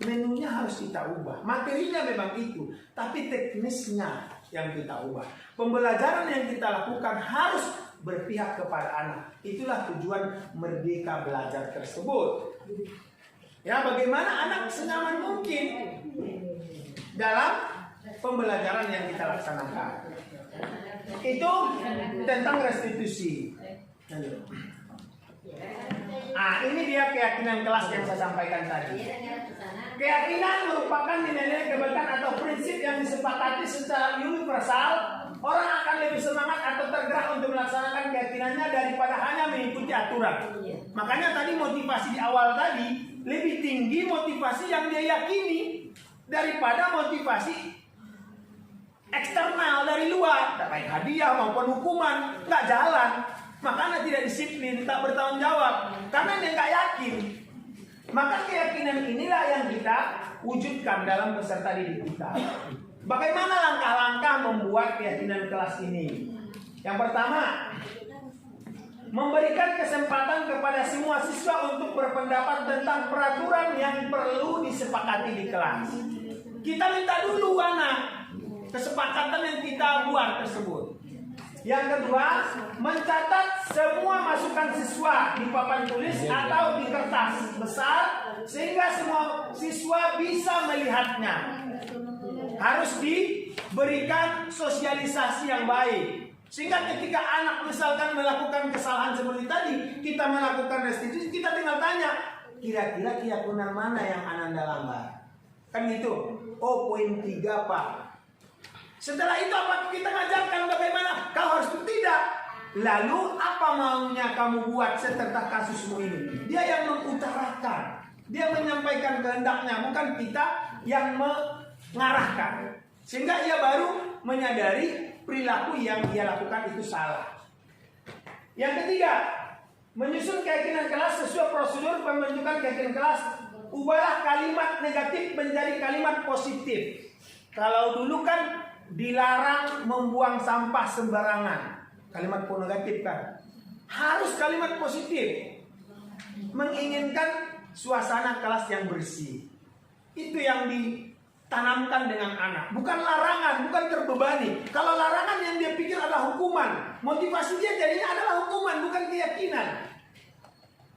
Menunya harus kita ubah, materinya memang itu, tapi teknisnya yang kita ubah. Pembelajaran yang kita lakukan harus berpihak kepada anak. Itulah tujuan merdeka belajar tersebut. Ya, bagaimana anak senyaman mungkin dalam pembelajaran yang kita laksanakan. Itu tentang restitusi. Ini dia keyakinan kelas yang saya sampaikan tadi. Keyakinan merupakan nilai-nilai kebaikan atau prinsip yang disepakati secara universal. Orang akan lebih semangat atau tergerak untuk melaksanakan keyakinannya daripada hanya mengikuti aturan. Makanya tadi motivasi di awal tadi lebih tinggi motivasi yang dia yakini daripada motivasi eksternal dari luar, baik hadiah maupun hukuman, nggak jalan. Makanya tidak disiplin, tak bertanggung jawab, karena dia nggak yakin. Maka keyakinan inilah yang kita wujudkan dalam peserta didik kita. Bagaimana langkah-langkah membuat keyakinan kelas ini? Yang pertama, memberikan kesempatan kepada semua siswa untuk berpendapat tentang peraturan yang perlu disepakati di kelas. Kita minta dulu anak kesepakatan yang kita buat tersebut. Yang kedua, mencatat semua masukan siswa di papan tulis atau di kertas besar sehingga semua siswa bisa melihatnya. Harus diberikan sosialisasi yang baik. Sehingga ketika anak misalkan melakukan kesalahan seperti tadi, kita melakukan restitusi, kita tinggal tanya, kira-kira keyakinan mana yang Ananda langgar? Kan gitu. Oh, poin 3 Pak. Setelah itu apa kita ngajarkan bagaimana? Kau harus tidak. Lalu apa maunya kamu buat setelah kasusmu ini? Dia yang mengutarakan. Dia menyampaikan kehendaknya, bukan kita yang mengarahkan. Sehingga ia baru menyadari perilaku yang ia lakukan itu salah. Yang ketiga, menyusun keyakinan kelas sesuai prosedur pembentukan keyakinan kelas. Ubahlah kalimat negatif menjadi kalimat positif. Kalau dulu kan dilarang membuang sampah sembarangan, kalimat negatif kan. Harus kalimat positif, menginginkan suasana kelas yang bersih. Itu yang ditanamkan dengan anak, bukan larangan, bukan terbebani. Kalau larangan yang dia pikir adalah hukuman, motivasi dia jadinya adalah hukuman, bukan keyakinan.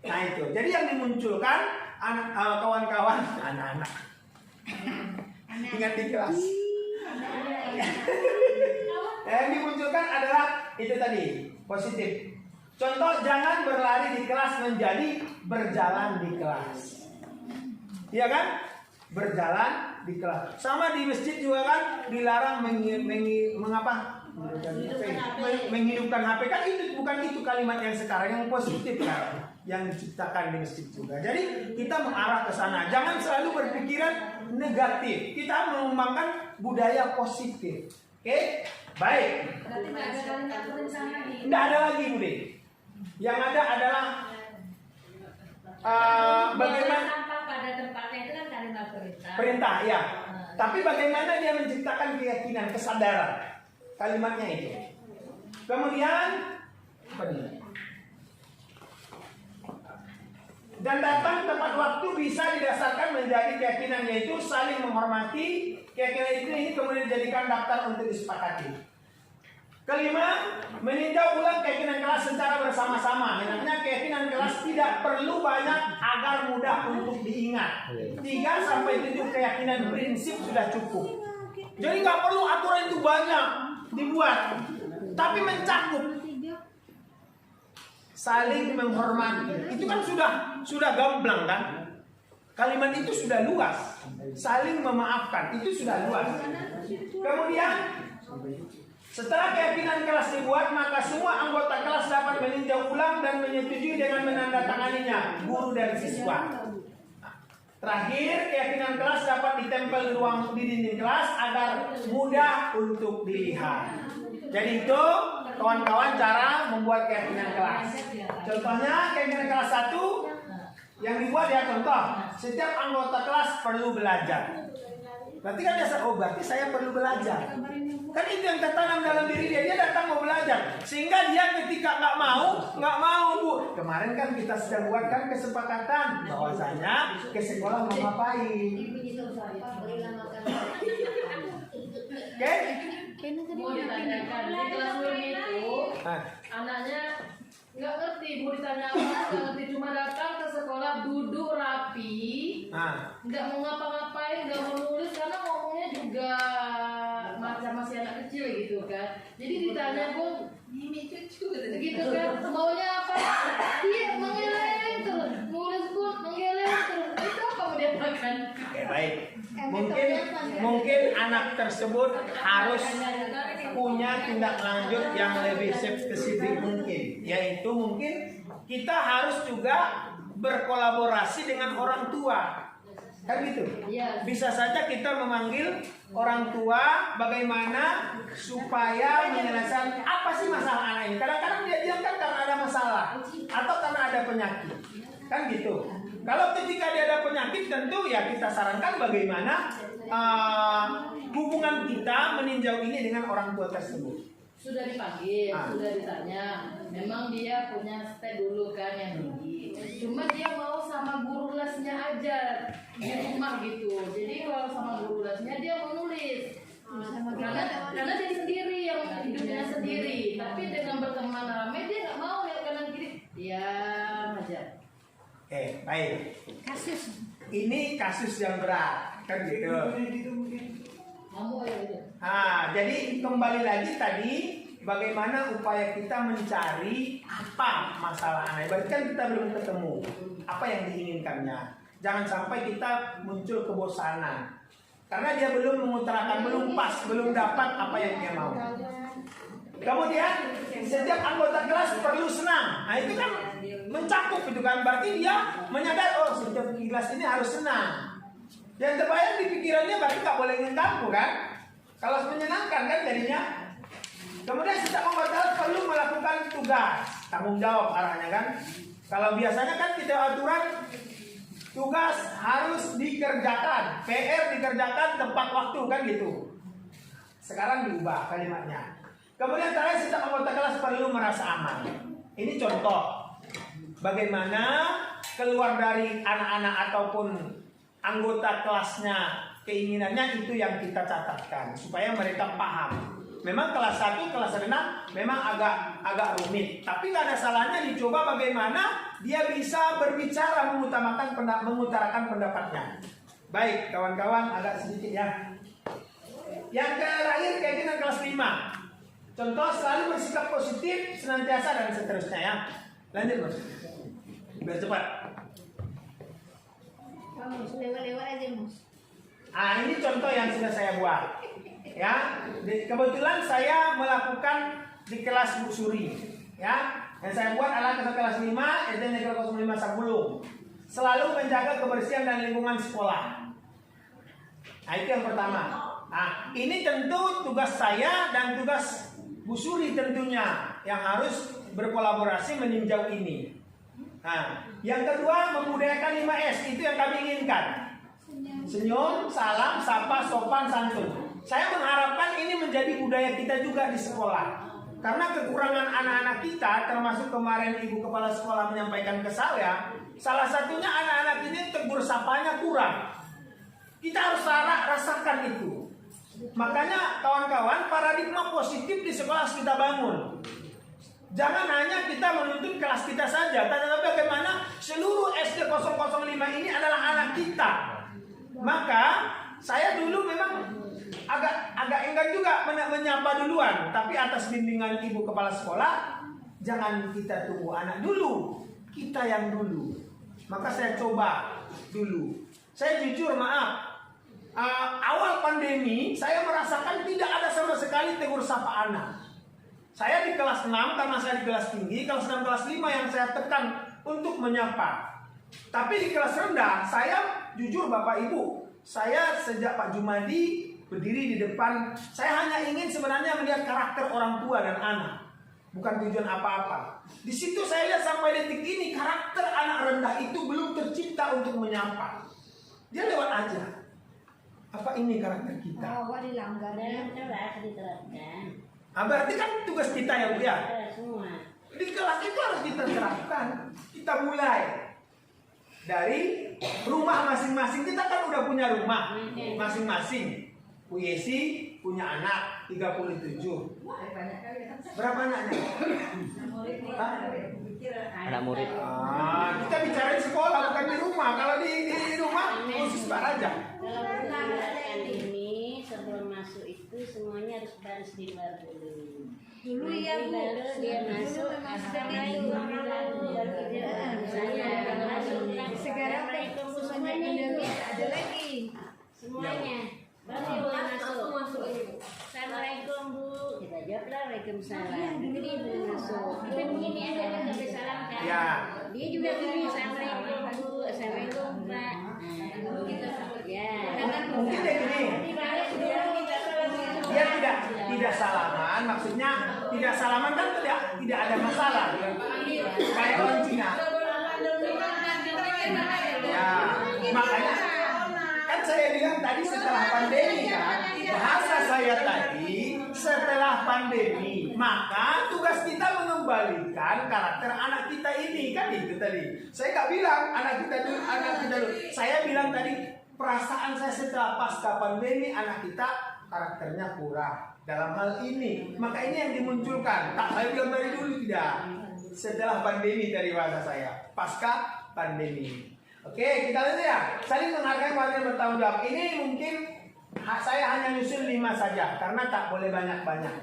Nah itu, jadi yang dimunculkan anak, kawan-kawan, anak-anak ingat di kelas. Yang dimunculkan adalah itu tadi, positif. Contoh, jangan berlari di kelas menjadi berjalan di kelas. Iya kan? Berjalan di kelas. Sama di masjid juga kan dilarang menghidupkan HP kan, itu bukan itu kalimat yang sekarang yang positif kan, yang diciptakan di masjid juga. Jadi kita mengarah ke sana. Jangan selalu berpikiran negatif. Kita mengembangkan budaya positif. Oke? Baik. Berarti nggak ada kalimat perintah lagi. Tidak ada lagi, Bude. Yang ada adalah bagaimana sampah pada tempatnya itu kan kalimat perintah. perintah, ya. Tapi bagaimana dia menciptakan keyakinan, kesadaran. Kalimatnya itu. Kemudian apa nih? Dan datang tepat waktu bisa didasarkan menjadi keyakinan, yaitu saling menghormati. Keyakinan itu ini kemudian dijadikan daftar untuk disepakati. Kelima, meninjau ulang keyakinan kelas secara bersama-sama. Artinya keyakinan kelas tidak perlu banyak agar mudah untuk diingat. 3-7 keyakinan prinsip sudah cukup. Jadi nggak perlu aturan itu banyak dibuat, tapi mencakup. Saling menghormati. Itu kan sudah gamblang kan? Kalimat itu sudah luas. Saling memaafkan itu sudah luas. Kemudian setelah keyakinan kelas dibuat, maka semua anggota kelas dapat meninjau ulang dan menyetujui dengan menandatanganinya, guru dan siswa. Terakhir, keyakinan kelas dapat ditempel di dinding kelas agar mudah untuk dilihat. Jadi itu kawan-kawan cara membuat keyakinan kelas. Contohnya keyakinan kelas 1 yang dibuat ya, contoh, setiap anggota kelas perlu belajar. Berarti kan dia, oh berarti saya perlu belajar. Kan itu yang tertanam dalam diri dia. Dia datang mau belajar. Sehingga dia ketika nggak mau Bu. Kemarin kan kita sedang buatkan kesepakatan bahwasanya ke sekolah mau ngapain. Oke? Mau ditanyakan di kelas itu anaknya nggak ngerti, mau ditanya apa nggak ngerti, cuma datang ke sekolah duduk rapi, nggak mau ngapa-ngapain, nggak mau nulis karena ngomongnya juga macam masih anak kecil gitu kan. Jadi ditanya Bung, ini cucu gitu kan, maunya apa? Dia mengeleng terus, nulis Bung mengeleng terus, itu apa mau dia makan? Oke, baik. Mungkin anak tersebut harus punya tindak lanjut yang lebih spesifik mungkin, yaitu mungkin kita harus juga berkolaborasi dengan orang tua, kan gitu. Bisa saja kita memanggil orang tua bagaimana supaya menyelesaikan apa sih masalah anak ini. Kadang-kadang dia diam kan karena ada masalah atau karena ada ada penyakit. Kan gitu. Kalau ketika dia ada penyakit, tentu ya kita sarankan bagaimana hubungan kita meninjau ini dengan orang tua tersebut. Sudah dipanggil, sudah ditanya. Memang dia punya step dulu kan yang tinggi. Cuma dia mau sama guru lesnya aja di rumah gitu. Jadi kalau sama guru lesnya dia mau nulis. Karena dia sendiri yang hidupnya sendiri. Tapi dengan berteman rame dia nggak mau lihat kanan kiri. Diam aja. Baik. Ini kasus yang berat, kan gitu. Kamu aja gitu. Jadi kembali lagi tadi, bagaimana upaya kita mencari apa masalah anak. Berarti kan kita belum ketemu apa yang diinginkannya. Jangan sampai kita muncul kebosanan karena dia belum mengutarakan, belum pas, belum dapat apa yang dia mau. Kemudian setiap anggota kelas perlu senang. Nah itu kan mencakup itu kan, berarti dia menyadari setiap kelas ini harus senang. Yang terbayang di pikirannya berarti tak boleh mengganggu kan? Kalau menyenangkan kan jadinya. Kemudian setiap anggota kelas perlu melakukan tugas, tanggung jawab arahnya kan. Kalau biasanya kan kita aturan tugas harus dikerjakan, PR dikerjakan tepat waktu kan gitu. Sekarang diubah kalimatnya. Kemudian terakhir setiap anggota kelas perlu merasa aman. Ini contoh bagaimana keluar dari anak-anak ataupun anggota kelasnya keinginannya itu yang kita catatkan supaya mereka paham. Memang kelas 1, kelas rendah memang agak rumit, tapi nggak ada salahnya dicoba bagaimana dia bisa berbicara mengutarakan pendapatnya. Baik kawan-kawan, agak sedikit ya. Yang terakhir keinginan kelas 5. Contoh selalu bersikap positif senantiasa dan seterusnya ya. Lanjut Mas. Biar cepat. Kamu lewat-lewat aja Mas. Ini contoh yang sudah saya buat. Ya, kebetulan saya melakukan di kelas Bu Suri. Ya, yang saya buat adalah kelas 5 SD Negeri 05 Sampulung. Selalu menjaga kebersihan dan lingkungan sekolah. Nah, itu yang pertama. Ini tentu tugas saya dan tugas Bu Suri tentunya yang harus berkolaborasi meninjau ini. Yang kedua membudayakan 5S, itu yang kami inginkan. Senyum, salam, sapa, sopan, santun. Saya mengharapkan ini menjadi budaya kita juga di sekolah. Karena kekurangan anak-anak kita, termasuk kemarin Ibu Kepala Sekolah menyampaikan ke saya, salah satunya anak-anak ini tegur sapanya kurang. Kita harus rasakan itu. Makanya kawan-kawan, paradigma positif di sekolah harus kita bangun. Jangan hanya kita menuntut kelas kita saja, tapi bagaimana seluruh SD 005 ini adalah anak kita. Maka saya dulu memang agak enggan juga menyapa duluan, tapi atas bimbingan Ibu Kepala Sekolah, jangan kita tunggu anak dulu, kita yang dulu. Maka saya coba dulu. Saya jujur maaf, awal pandemi saya merasakan tidak ada sama sekali tegur sapa anak. Saya di kelas 6 karena saya di kelas tinggi, kelas 6 kelas 5 yang saya tekan untuk menyapa. Tapi di kelas rendah saya jujur Bapak Ibu, saya sejak Pak Jumadi berdiri di depan, saya hanya ingin sebenarnya melihat karakter orang tua dan anak, bukan tujuan apa-apa. Di situ saya lihat sampai detik ini karakter anak rendah itu belum tercipta untuk menyapa. Dia lewat aja. Apa ini karakter kita? Dilanggar diterapkan. Berarti kan tugas kita ya Bu ya. Semua. Di kelas itu harus kita terapkan. Kita mulai dari rumah masing-masing. Kita kan udah punya rumah masing-masing. Bu Yesi punya anak 37. Berapa anaknya? Anak murid. Kita bicara di sekolah bukan di rumah. Kalau di rumah khusus Pak Raja. Kalau pendidikan ini sebelum masuk itu semuanya harus di luar dulu. Dulu ya Bu. Baru dia masuk. Assalamualaikum. Sekarang semuanya itu ada lagi. Semuanya. Baru dia masuk. Assalamualaikum Bu. Kita jawablah waalaikumsalam. Jadi belum masuk. Kita begini aja kan sampai salam kan. Ya. Dia juga begini assalamualaikum Bu. Assalamualaikum Pak. Kita ya. Mungkin kayak gini. Dia tidak salaman, maksudnya tidak salaman kan tidak ada masalah. Kayak orang Cina. Makanya kan saya bilang tadi setelah pandemi kan, bahasa saya tadi setelah pandemi, maka tugas kita mengembalikan karakter anak kita ini, kan itu tadi. Saya nggak bilang anak kita dulu. Saya bilang tadi perasaan saya setelah pasca pandemi anak kita karakternya kurang dalam hal ini. Maka ini yang dimunculkan. Tak saya bilang dari dulu tidak. Setelah pandemi tadi bahasa saya, pasca pandemi. Oke, kita lihat ya. Saling menghargai warga yang bertanggung jawab. Ini mungkin saya hanya nyusun 5 saja karena tak boleh banyak-banyak.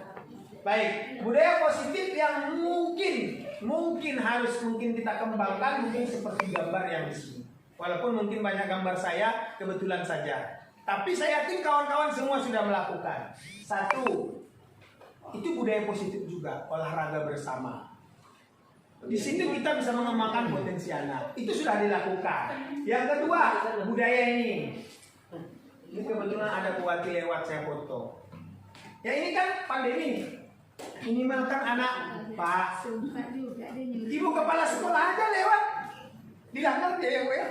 Baik, budaya positif yang mungkin harus kita kembangkan mungkin seperti gambar yang di sini. Walaupun mungkin banyak gambar saya kebetulan saja. Tapi saya yakin kawan-kawan semua sudah melakukan. 1, itu budaya positif juga, olahraga bersama. Di situ kita bisa mengembangkan potensi anak. Itu sudah dilakukan. Yang kedua, budaya ini. Ini kebetulan ada kuati lewat saya foto. Ya ini kan pandemi. Minimalkan anak, Pak. Ibu kepala sekolah aja lewat. Dilanggar dia ya.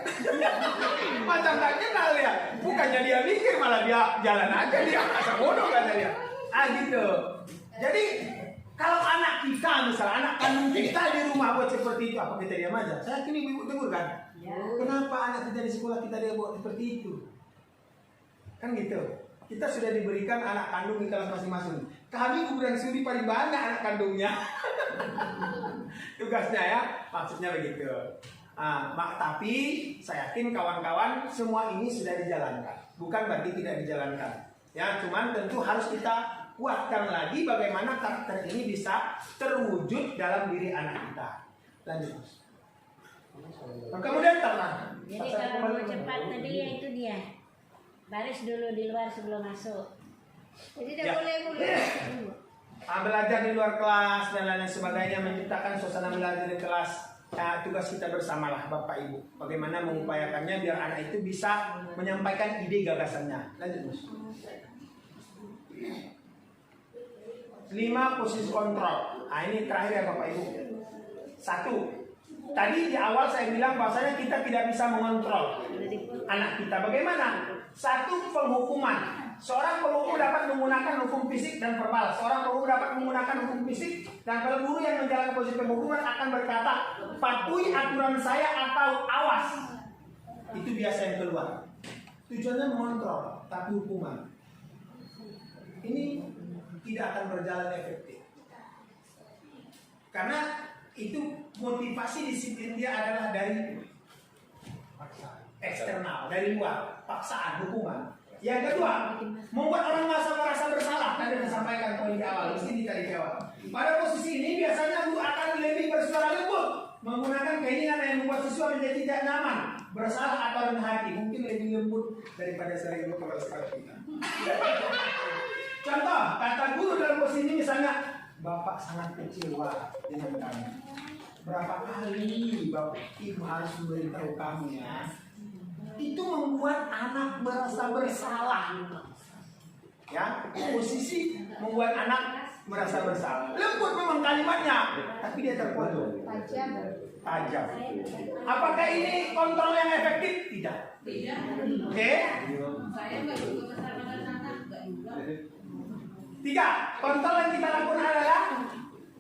Macam tak kenal ya. Bukannya dia mikir, malah dia jalan aja dia. Asal bodoh kata dia. Gitu. Jadi kalau anak kita misalnya, anak kandung kita di rumah buat seperti itu, apa kita diam aja? Saya yakin ibu tegur kan? Ya. Kenapa anak kita di sekolah kita dia buat seperti itu? Kan gitu. Kita sudah diberikan anak kandung di kelas masing-masing. Kami kuburan suri paling banyak anak kandungnya. Tugasnya ya, maksudnya begitu. Tapi saya yakin kawan-kawan semua ini sudah dijalankan. Bukan berarti tidak dijalankan. Ya, cuman tentu harus kita kuatkan lagi bagaimana karakter ini bisa terwujud dalam diri anak kita. Lanjut. Kemudian tenang. Jadi kalau mau cepat tadi ya itu dia. Baris dulu di luar sebelum masuk. Jadi tidak boleh belajar di luar kelas dan lain sebagainya, menciptakan suasana belajar di kelas. Tugas kita bersamalah Bapak Ibu. Bagaimana mengupayakannya biar anak itu bisa menyampaikan ide gagasannya. Lanjut Mas. 5 posisi kontrol. Ini terakhir ya Bapak Ibu. 1. Tadi di awal saya bilang bahwasanya kita tidak bisa mengontrol anak kita. Bagaimana? 1, penghukuman. Seorang penghukum dapat menggunakan hukum fisik dan verbal. Seorang penghukum dapat menggunakan hukum fisik, dan kalau guru yang menjalankan posisi penghukuman akan berkata, patuhi aturan saya atau awas. Itu biasa yang keluar. Tujuannya mengontrol, tapi hukuman. Ini tidak akan berjalan efektif. Karena itu motivasi disiplin dia adalah dari eksternal, dari luar, paksaan, hukuman. Yang kedua, membuat orang merasa bersalah. Tadi saya sampaikan poin di awal, mesti dicari jawab. Pada posisi ini biasanya guru akan lebih bersuara lembut, menggunakan keinginan yang membuat siswa menjadi tidak nyaman, bersalah atau rendah hati. Mungkin lebih lembut daripada sering kepala sekolah kita. Contoh, kata guru dalam posisi ini misalnya, Bapak sangat kecewa dengan kami. Berapa kali Bapak Ibu harus memberitahu kami ya? Itu membuat anak merasa bersalah. Ya, posisi membuat anak merasa bersalah. Lembut memang kalimatnya, tapi dia terpotong. Tajam. Apakah ini kontrol yang efektif? Tidak. Oke. Saya nggak juga kesalahan anak, nggak juga. 3. Kontrol yang kita lakukan adalah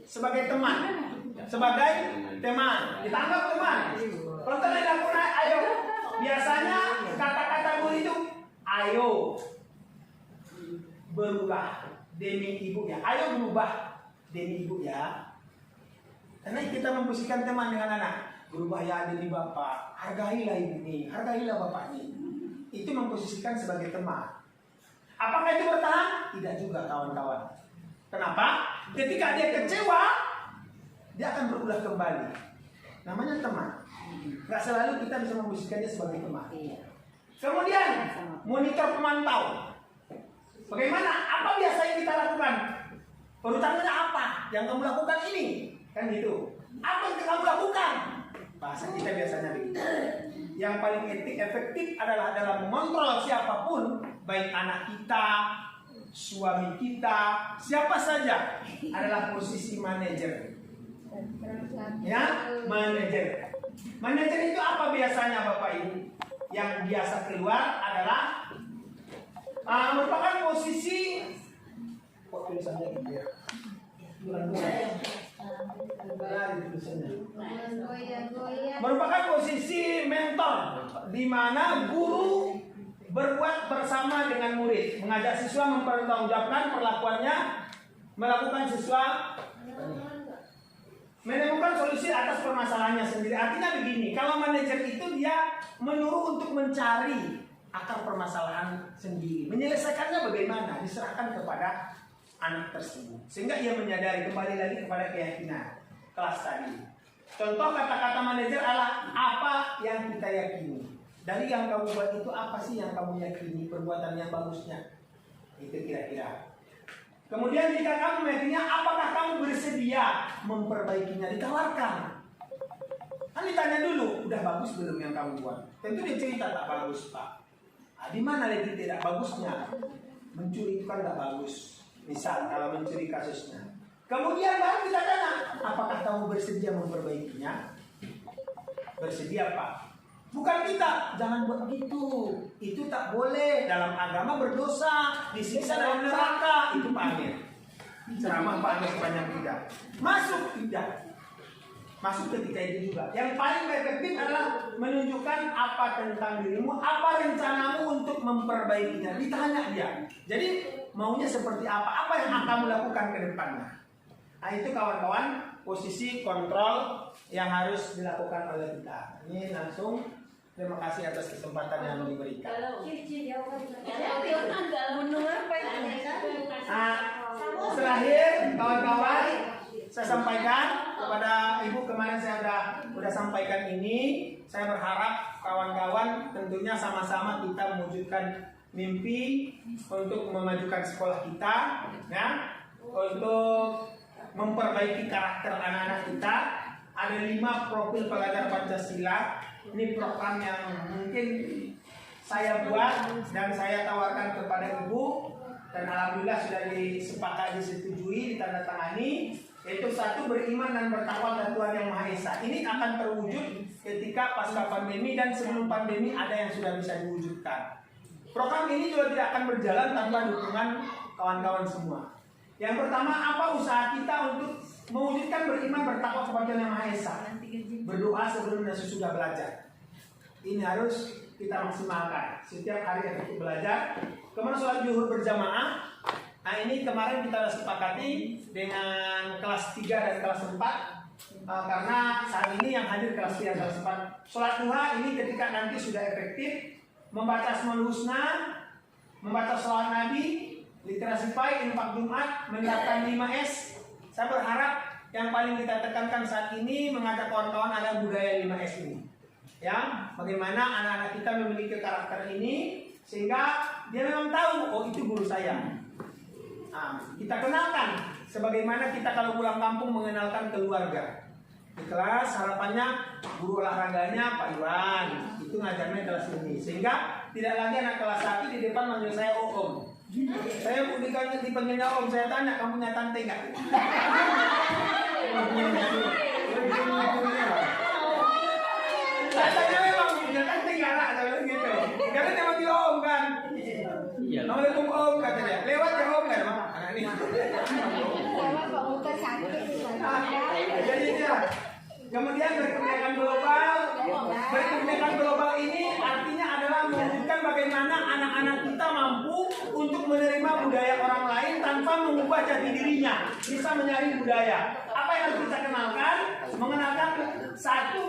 sebagai teman. Sebagai teman. Kita anggap teman. Kontrol yang dilakukan, ayo. Biasanya kata-kata guru itu, ayo berubah demi ibu ya. Ayo berubah demi ibu ya. Karena kita memposisikan teman dengan anak. Berubah ya demi bapak. Hargailah ibu ini, hargailah bapak ini. Itu memposisikan sebagai teman. Apakah itu bertahan? Tidak juga kawan-kawan. Kenapa? Ketika dia kecewa, dia akan berulah kembali. Namanya teman. Gak selalu kita bisa memposisikannya sebagai teman. Kemudian monitor pemantau. Bagaimana? Apa biasa yang kita lakukan? Urutannya apa? Yang kamu lakukan ini, kan gitu. Apa yang kamu lakukan? Bahasa kita biasanya begitu. Yang paling efektif adalah dalam mengontrol siapapun, baik anak kita, suami kita, siapa saja, adalah posisi manajer. Ya, manajer. Manajer itu apa biasanya Bapak Ibu? Yang biasa keluar adalah merupakan posisi kok tulisannya gitu ya? Merupakan posisi mentor di mana guru berbuat bersama dengan murid, mengajak siswa mempertanggungjawabkan perlakuannya, melakukan siswa menemukan solusi atas permasalahannya sendiri. Artinya begini, kalau manajer itu dia menyuruh untuk mencari akar permasalahan sendiri, menyelesaikannya bagaimana, diserahkan kepada anak tersebut, sehingga ia menyadari, kembali lagi kepada keyakinan kelas tadi. Contoh kata-kata manajer adalah apa yang kita yakini. Dari yang kamu buat itu apa sih yang kamu yakini, perbuatan yang bagusnya, itu kira-kira. Kemudian jika kamu meyakininya, apakah kamu bersedia memperbaikinya, ditawarkan. Kan ditanya dulu, udah bagus belum yang kamu buat? Tentu dia cerita tak bagus Pak. Nah, di mana lagi tidak bagusnya? Mencuri itu kan tak bagus. Misal kalau mencuri kasusnya. Kemudian baru kita tanya, apakah kamu bersedia memperbaikinya? Bersedia Pak. Bukan kita, jangan buat begitu. Itu tak boleh. Dalam agama berdosa, disiksa dalam neraka. Itu Pak Amir. Ceramah Pak Amir sepanjang tidak. Masuk tidak. Masuk ketika itu juga. Yang paling efektif adalah menunjukkan apa tentang dirimu, apa rencanamu untuk memperbaikinya. Ditanya dia. Jadi maunya seperti apa yang akan melakukan ke depannya. Nah itu kawan-kawan posisi kontrol yang harus dilakukan oleh kita. Ini langsung terima kasih atas kesempatan yang diberikan. Terakhir kawan-kawan, saya sampaikan kepada Ibu, kemarin saya sudah sampaikan ini. Saya berharap kawan-kawan tentunya sama-sama kita mewujudkan mimpi untuk memajukan sekolah kita, ya, untuk memperbaiki karakter anak-anak kita. Ada 5 profil pelajar Pancasila. Ini program yang mungkin saya buat dan saya tawarkan kepada Ibu, dan alhamdulillah sudah disepakati, disetujui, ditandatangani. Yaitu 1, beriman dan bertakwa kepada Tuhan Yang Maha Esa. Ini akan terwujud ketika pasca pandemi dan sebelum pandemi ada yang sudah bisa diwujudkan. Program ini juga tidak akan berjalan tanpa dukungan kawan-kawan semua. Yang pertama, apa usaha kita untuk mewujudkan beriman bertakwa kepada Tuhan Yang Maha Esa? Berdoa sebelum dan sesudah belajar. Ini harus kita maksimalkan. Setiap hari efektif belajar. Kemudian sholat zuhur berjamaah. Nah ini kemarin kita sudah sepakati dengan kelas 3 dan kelas 4. Karena saat ini yang hadir kelas 3 dan kelas 4. Sholat duha ini ketika nanti sudah efektif. Membaca Asmaul Husna, membaca sholawat Nabi, literasi PAI, infak Jumat, menerapkan 5S. Saya berharap yang paling kita tekankan saat ini mengajak kawan-kawan ada budaya 5S ini. Ya, bagaimana anak-anak kita memiliki karakter ini sehingga dia memang tahu, oh itu guru saya. Nah, kita kenalkan sebagaimana kita kalau pulang kampung mengenalkan keluarga. Di kelas harapannya guru olahraganya Pak Iwan, itu ngajarnya kelas ini, sehingga tidak lagi anak kelas 1 di depan manggil saya Om. Saya dipanggilnya Om, saya tanya kamu punya tante nggak? Saya tanya memang punya tante nggak lah, gitu. Karena dia manggil Om kan. Assalamualaikum Om katanya. Lewat ya Om kan, anak ini. Jadi dia. Kemudian berkebijakan global. Berkebijakan global ini artinya adalah mewujudkan bagaimana anak-anak kita mampu untuk menerima budaya orang lain tanpa mengubah jati dirinya, bisa menyaring budaya. Apa yang harus kita kenalkan?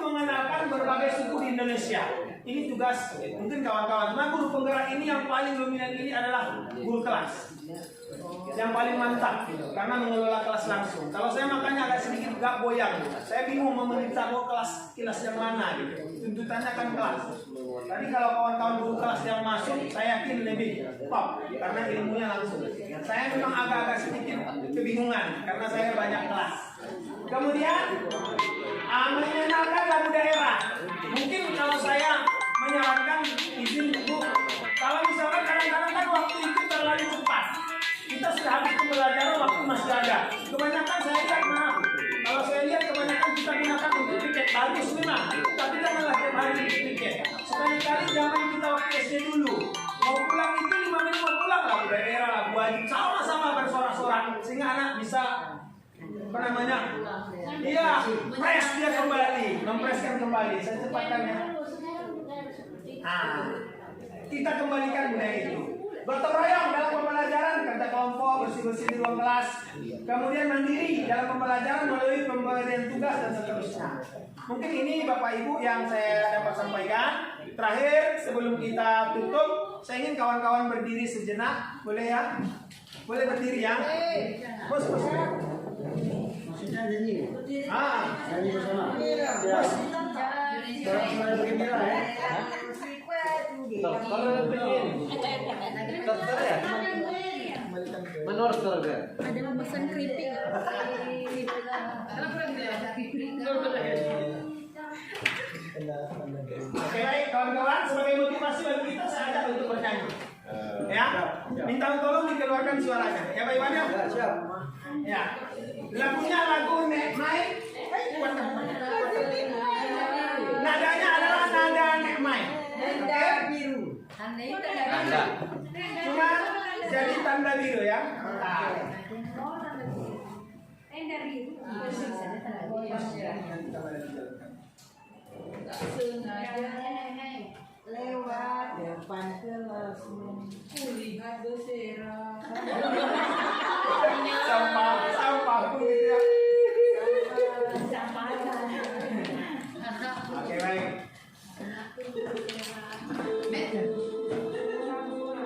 Mengenalkan berbagai suku di Indonesia. Ini tugas mungkin kawan-kawan. Nah, guru penggerak ini yang paling dominan ini adalah guru kelas. Yang paling mantap gitu, karena mengelola kelas langsung. Kalau saya makanya agak sedikit gak goyang, saya bingung memerintah kelas yang mana gitu. Tuntutannya kan kelas. Tadi kalau kawan-kawan guru kelas yang masuk, saya yakin lebih top karena ilmunya langsung. Saya memang agak-agak sedikit kebingungan karena saya banyak kelas. Kemudian mengenalkan lagu daerah. Mungkin kalau saya menyarankan izin Bu, kalau misalkan kadang-kadang kan waktu itu terlalu cepat. Kita sudah habis pembelajaran, waktu masih ada. Kebanyakan saya lihat, maaf, kalau saya lihat kebanyakan kita gunakan untuk tiket bagus memang. Tapi SD dulu. Mau pulang itu 5 menit mau pulang lah, Bu daerah lah, Bu Haji. Sama-sama bersorak-sorak sehingga anak bisa apa namanya? Iya, press dia kembali, mempreskan kembali. Saya cepatkan ya. Nah, kita kembalikan budaya itu. Gotong royong dalam pembelajaran, kerja kelompok, bersih-bersih di ruang kelas. Kemudian mandiri dalam pembelajaran melalui pemberian tugas dan seterusnya. Mungkin ini Bapak Ibu yang saya dapat sampaikan. Terakhir sebelum kita tutup, saya ingin kawan-kawan berdiri sejenak, boleh ya? Boleh berdiri ya? Bos. Maksudnya nyanyi. Nyanyi bersama. Bos. Suara bergembira ya. Dokter ya? Menurut keluarga. Ada pesan keripik. Oke baik kawan-kawan, sebagai motivasi bagi kita saya ajak untuk bernyanyi. Ya, minta tolong dikeluarkan suaranya. Ya Pak Iwan ya? Siap. Ya. Lagunya lagu Nek Mai. Nadanya adalah nada Nek Mai. Oke? Tanda. Cuma jadi tanda biru ya. Nah. Lewat depan kelasmu, kulihat berserah. Sampah pun gitu ya. Oke baik.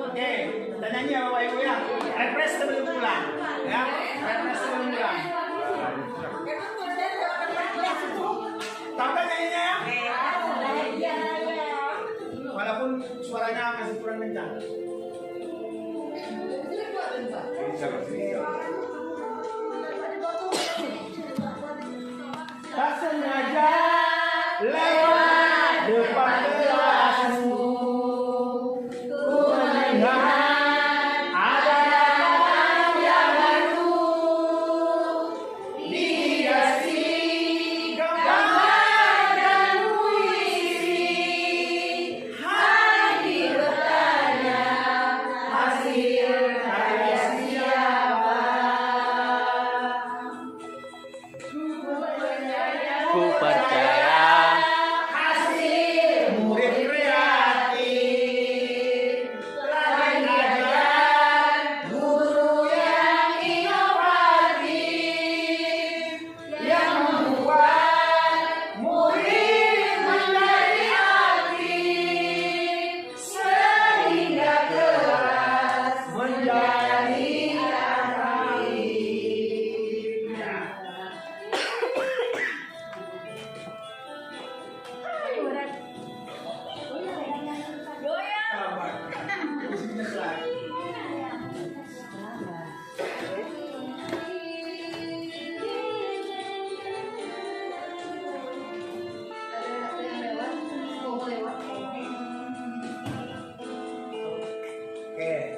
Oke, kita nyanyi ya Bapak Ibu ya. Refresh sebelum pulang. Ya, refresh sebelum pulang. Tahu kan nyanyinya ya? Walaupun suaranya masih kurang kencang. Tak sengaja lewat depan kelasmu, ku melihat ada orang yang baru dihiasi gambar dan puisi. Hati bertanya hasil karya siapa. Ku percaya. Hasil murid kreatif lain ajar guru yang inovatif yang membuat murid menjadi aktif sehingga kelas menjadi atraksi. Oke.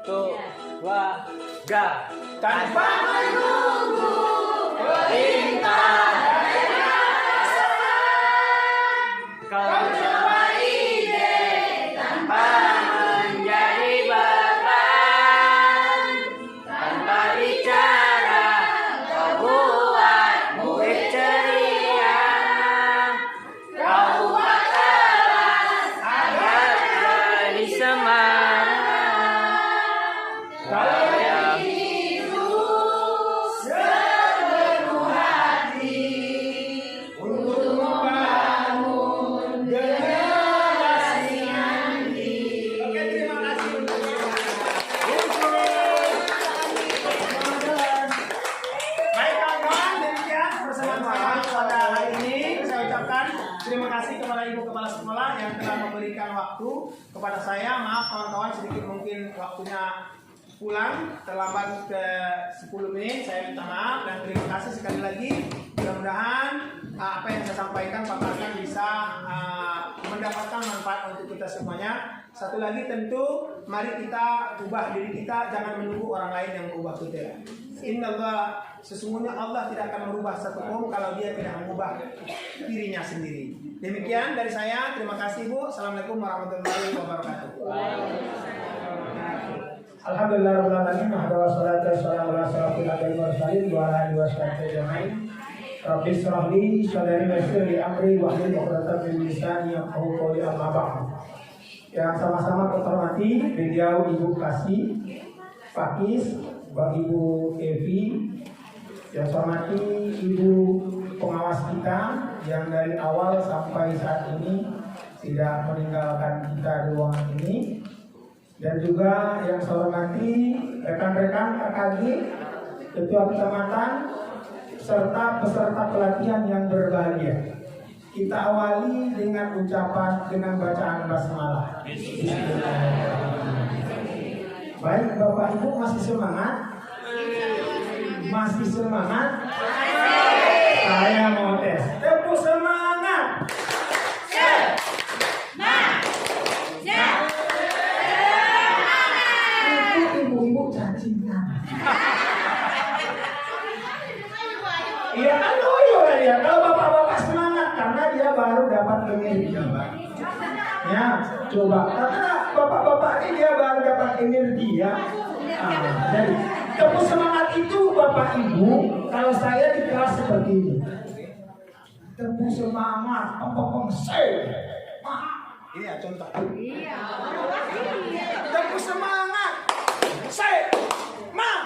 Tuh, dua, ga. Tanpa menunggu perintah dari atasan, Kau kau coba ide tanpa menjadi beban. Tanpa bicara, kau buat murid ceria. Kau buat kelas agar jadi semangat. kau yang itu sepenuh hati untuk membangun generasi nanti. Oke, terima kasih untuk baik kawan-kawan, demikian persamaan malam pada hari ini. Saya ucapkan terima kasih kepada Ibu Kepala Sekolah yang telah memberikan waktu kepada saya. Maaf kawan-kawan, sedikit mungkin waktunya pulang terlambat ke 10 menit. Saya minta maaf dan terima kasih sekali lagi. Mudah-mudahan apa yang saya sampaikan paparkan bisa mendapatkan manfaat untuk kita semuanya. Satu lagi tentu mari kita ubah diri kita, jangan menunggu orang lain yang ubah kita. Innallaha, sesungguhnya Allah tidak akan merubah satu kaum kalau dia tidak mengubah dirinya sendiri. Demikian dari saya. Terima kasih Bu. Assalamualaikum warahmatullahi wabarakatuh. Alhamdulillahirabbil alamin wa salatu wassalamu ala asyrofil anbiya'i wal mursalin wa ala alihi washabihi ajmain. Rabbi shrah li sadri wa yassir li amri wa hlul 'uqdatam min lisani yafqahu qawli amma ba'd. Yang sama-sama kita hormati beliau Ibu Kasih Pakis, Ibu Evi, yang saya hormati Ibu pengawas kita yang dari awal sampai saat ini tidak meninggalkan kita di ruangan ini. Dan juga yang saya hormati rekan-rekan KKG, ketua kecamatan, serta peserta pelatihan yang berbahagia. Kita awali dengan ucapan dengan bacaan basmalah. Baik, Bapak Ibu masih semangat? Masih semangat? Saya mau tes. Tepuk semangat. Ibu-ibu cacingan. Iya kan loyo ya. Kalau bapak-bapak semangat karena dia baru dapat energi. Ya, coba. Karena bapak-bapak ini dia baru dapat energi ya. Jadi tepuk semangat itu Bapak Ibu. Kalau saya di kelas seperti ini. Tepuk semangat, pom ini ya contoh. Iya. Tepuk semangat. Semangat.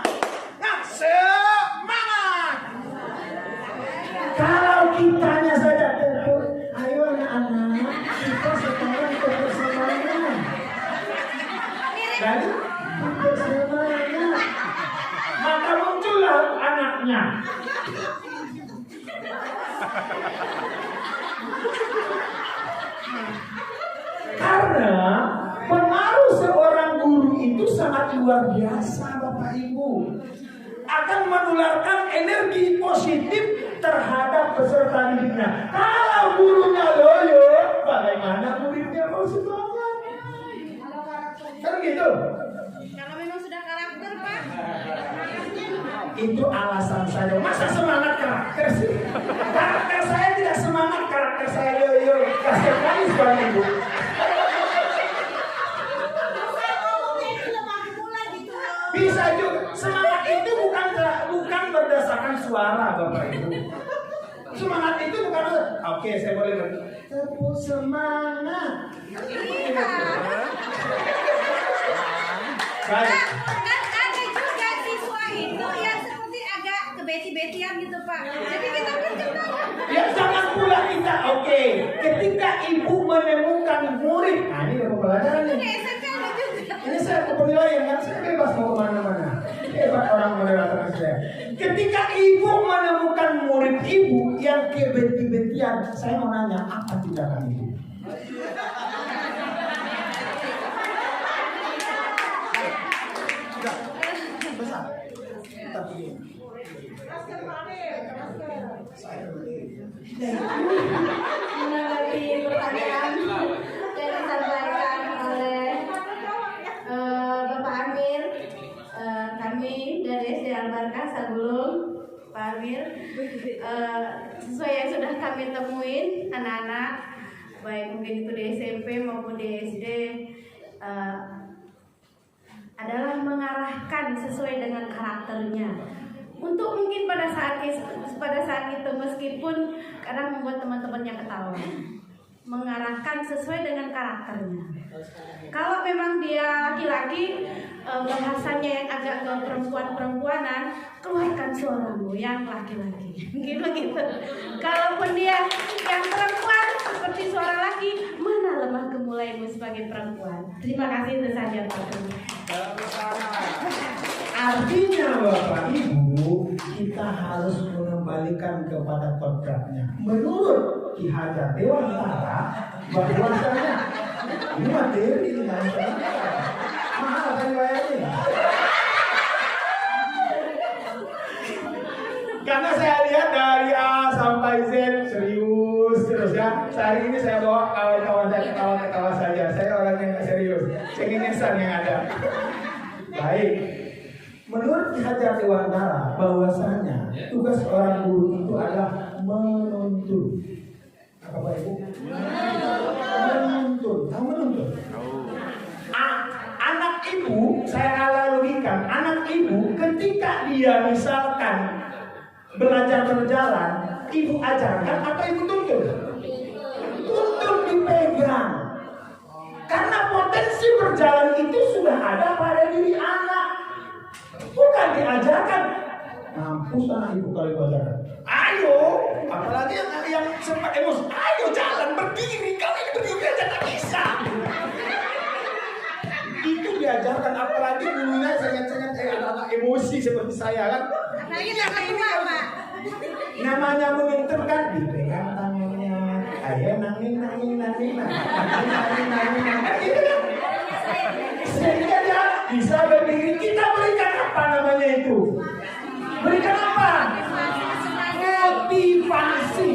Kalau kitanya saja tepuk, ayo anak-anak, kita sekarang tepuk semangat. Dan tepuk semangat. Maka muncullah anaknya. Karena pengaruh seorang guru itu sangat luar biasa Bapak Ibu. Akan menularkan energi positif terhadap peserta didiknya. Kalau gurunya loyo, bagaimana muridnya mau semangat? Kan gitu. Kalau memang sudah karakter, Pak. Itu alasan saya. Masa semangat karakter sih? Karakter saya tidak semangat, karakter saya loyo. Kasih kali Bapak Ibu. Bisa juga. Semangat itu bukan berdasarkan suara Bapak Ibu. Semangat itu bukan. Oke, saya boleh tepuk semangat. Baik. Kan ada juga siswa itu yang seperti agak kebeti-betian gitu, Pak. Jadi kita kan kenal. Ya jangan pula kita. Oke, ketika ibu menemukan murid, nah ini pembelajaran nih. Ini saya kepenilaian kan, saya bebas mau kemana-mana. Hebat orang moderator saya. Ketika ibu menemukan murid ibu yang kebeti-betian, saya mau nanya apa tindakan ibu? Besar. Menanggapi pertanyaan yang disampaikan oleh Bapak Amir, kami dari SD Al-Barkah Sagulung, Pak Amir, sesuai yang sudah kami temuin anak-anak, baik mungkin itu di SMP maupun di SD, adalah mengarahkan sesuai dengan karakternya. Untuk mungkin pada saat itu meskipun kadang membuat teman-temannya ketawa, mengarahkan sesuai dengan karakternya. Kalau memang dia laki-laki, bahasanya yang agak ke perempuan-perempuanan, keluarkan suaramu yang laki-laki. Gitu. Kalaupun dia yang perempuan seperti suara laki, mana lemah gemulaimu sebagai perempuan. Terima kasih, itu saja Pak. Artinya Bapak Ibu, kita harus mengembalikan kepada kodratnya. Menurut Ki Hajar Dewantara, bahwasanya ini materi ini mahal kan bayarnya. Karena saya lihat dari A sampai Z serius terus ya. Hari ini saya bawa kawan-kawan saya ketawa-ketawa saja. Saya orang yang serius. Saya ingin yang ada. Baik. Menurut Ki Hajar Dewantara bahwasanya tugas seorang guru itu adalah menuntun. Apa Pak Ibu? Menuntun. Tahu menuntun? Anak ibu, saya analogikan, anak ibu ketika dia misalkan belajar berjalan, ibu ajarkan atau ibu tuntun? Tuntun, dipegang. Karena potensi berjalan itu sudah ada pada diri anak, bukan diajarkan. Mampus anak ibu kalau ibu ajarkan. Ayo, apalagi yang sempat emosi, ayo jalan berdiri, kau ini berdiri aja tak bisa. Itu diajarkan, apalagi gurunya sangat-sangat anak-anak emosi seperti saya kan. Apalagi anak tua, Pak. Namanya menuntun kan dipegang tangannya, ayo nangin. Sehingga dia bisa berdiri. Kita berikan apa namanya itu? Berikan apa? Motivasi.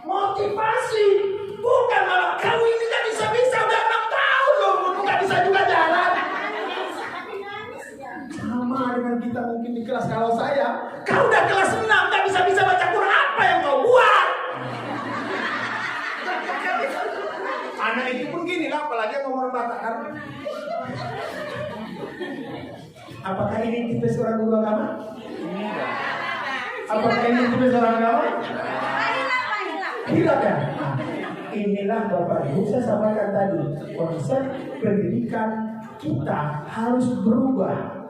Motivasi. Bukan malah kamu ini gak bisa udah 6 tahun loh, gak bisa juga jalan. Sama dengan kita mungkin di kelas. Kalau saya, kau udah kelas 6 gak bisa baca Quran, apa yang kau buat? Anak itu pun gini lah, apalagi yang mau membatalkan. Apakah ini tipe seorang guru agama? Apakah ini tipe seorang agama? Hilang kan? Nah, inilah Bapak Ibu saya sampaikan tadi, konsep pendidikan kita harus berubah.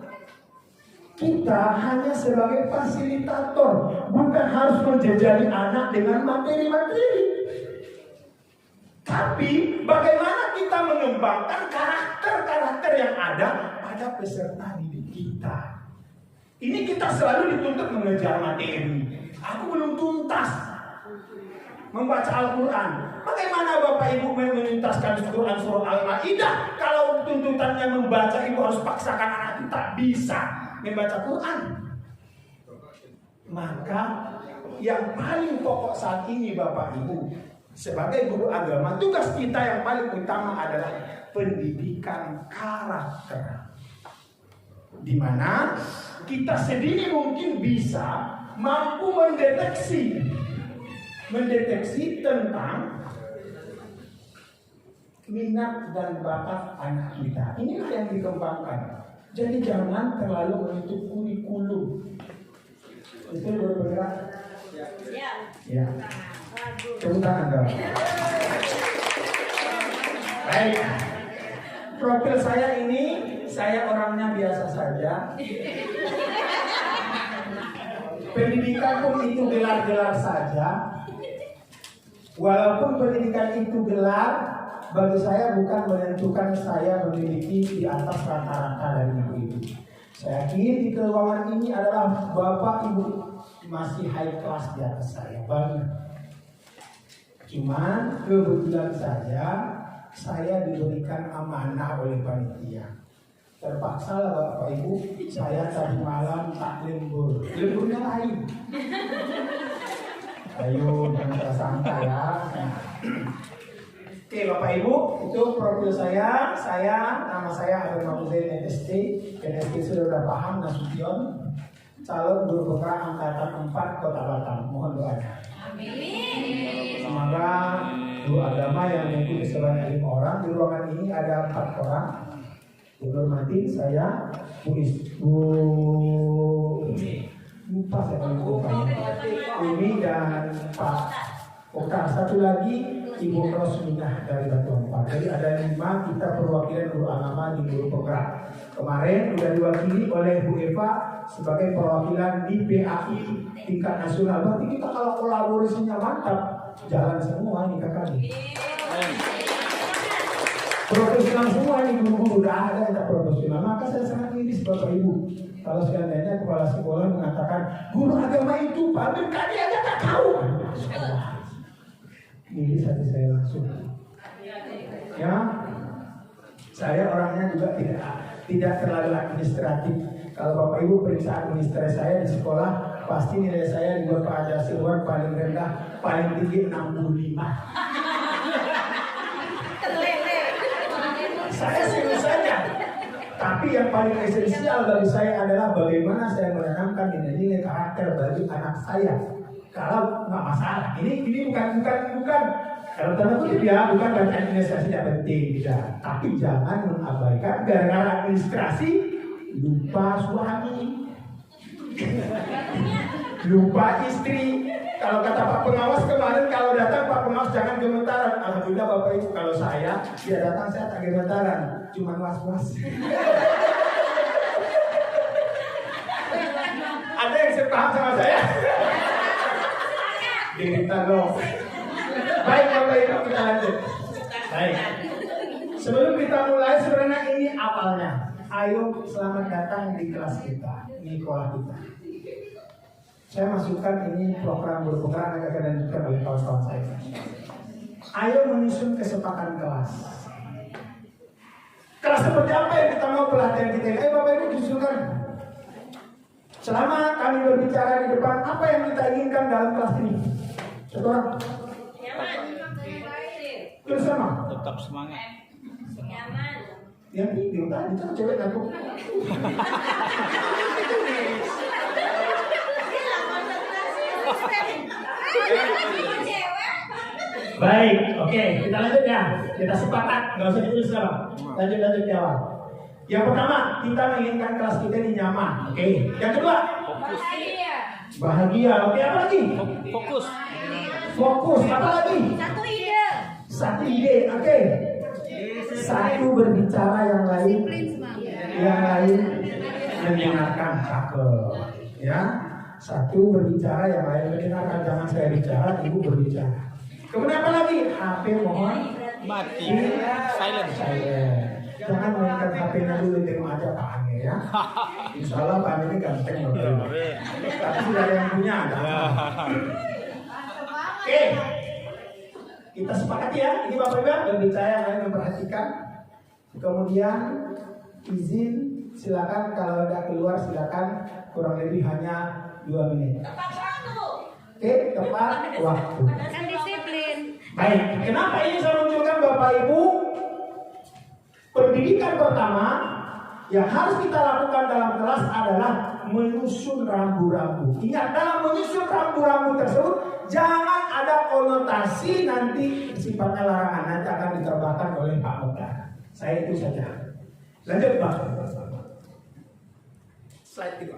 Kita hanya sebagai fasilitator, bukan harus menjajali anak dengan materi-materi. Tapi bagaimana kita mengembangkan karakter-karakter yang ada pada peserta didik kita. Ini kita selalu dituntut mengejar materi. Aku belum tuntas membaca Al-Quran. Bagaimana Bapak Ibu menuntaskan Quran surah Al-Maidah kalau tuntutannya membaca, ibu harus paksakan anak itu tak bisa membaca Quran. Maka yang paling pokok saat ini Bapak Ibu, sebagai guru agama, tugas kita yang paling utama adalah pendidikan karakter, di mana kita sendiri mungkin bisa mampu mendeteksi tentang minat dan bakat anak kita. Inilah yang dikembangkan. Jadi jangan terlalu menuntut kurikulum. Itu bergerak. Ya. Tepuk tangan dong. Baik. Profil saya ini, saya orangnya biasa saja. Pendidikan pun itu gelar-gelar saja. Walaupun pendidikan itu gelar, bagi saya bukan menentukan saya memiliki di atas rata-rata dari ibu-ibu. Saya yakin di keuangan ini adalah bapak ibu masih high class di atas saya banget. Cuman kebetulan saja saya diberikan amanah oleh panitia. Terpaksa lah bapak ibu, saya tadi malam tak lembur. Lemburnya lain. Ayo jangan sangka ya. Oke Bapak Ibu, itu profil saya. Nama saya Abdul Mahmudin NST. NST sudah paham, Nasution. Calon guru penggerak angkatan 4 Kota Batam. Mohon doanya. Amin. Semoga guru agama yang mungkin sebanyak 5 orang. Di ruangan ini ada 4 orang. Dihormati saya lupa saya lupa. Umi dan Pak Oka. Satu lagi Ibu Rosminah dari Batu Ampar. Jadi ada 5 kita perwakilan guru agama di guru penggerak. Kemarin sudah diwakili oleh Bu Eva sebagai perwakilan di PAI tingkat nasional. Berarti kita kalau kolaborasinya mantap, jalan semua ini kakak. Profesional semua ini guru-guru, udah ada yang tak profesional. Maka saya sangat miris Bapak Ibu kalau seandainya kepala sekolah mengatakan guru agama itu pabrik kali aja tak tahu. Ini hati saya langsung. Ya, saya orangnya juga tidak terlalu administratif. Kalau Bapak Ibu periksa administrasi saya di sekolah, pasti nilai saya di Bapak Aja Silwan paling rendah, paling tinggi 65. Saya serius saja. Tapi yang paling esensial bagi saya adalah bagaimana saya menanamkan nilai-nilai karakter bagi anak saya. Kalau nggak masalah, ini bukan. Kalau tanda kutip ya, bukan berarti administrasi tidak penting, tidak. Tapi jangan mengabaikan gara-gara administrasi lupa suami, lupa istri. Kalau kata Pak Pengawas kemarin, kalau datang Pak Pengawas jangan gemetaran. Alhamdulillah Bapak Ibu, kalau dia datang saya tak gemetaran, cuma was-was. Ada yang sepaham sama saya? Dirita dong. Baik Bapak Ibu, kita lanjut. Baik. Sebelum kita mulai, sebenarnya ini awalnya. Ayo selamat datang di kelas kita, di sekolah kita. Saya masukkan ini program guru penggerak yang akan dilanjutkan oleh kawan-kawan saya. Ayo menyusun kesepakatan kelas. Kelas seperti apa yang kita mau pelatihan kita? Ayo Bapak Ibu usulkan. Selama kami berbicara di depan, apa yang kita inginkan dalam kelas ini? Satu orang. Terus sama. Tetap semangat. Nyaman. Yang ini tadi kan cewek aku. Baik, oke, kita lanjut ya. Kita sepakat, nggak usah ditulis sekarang. Lanjut di awal. Yang pertama, kita menginginkan kelas kita ini nyaman. Oke. Yang kedua, bahagia. Oke, apa lagi? Fokus. Apa lagi? Satu ide. Oke. Satu berbicara, yang lain mendengarkan. Ya. Satu berbicara, yang lain mendengarkan. Jangan saya bicara, ibu berbicara. Kemudian apa lagi? HP mohon mati. Silent. Jangan mengangkat HP-nya dulu, terima aja Pak Ane ya. Insya Allah Pak Ane ini ganteng loh. Tapi sudah ada yang punya. Oke. Kita sepakat ya. Ini Bapak Ibu berbicara, yang lain memperhatikan. Kemudian izin, silakan kalau udah keluar silakan, kurang lebih hanya 2 menit. Oke, tepat waktu. Kan disiplin. Baik, kenapa ini saya munculkan Bapak Ibu? Pendidikan pertama yang harus kita lakukan dalam kelas adalah menyusun rambu-rambu. Ingat, dalam menyusun rambu-rambu tersebut jangan ada konotasi nanti sifatnya larangan, nanti akan diterbahkan oleh Pak Moda. Saya itu saja. Lanjut Pak. Slide 3.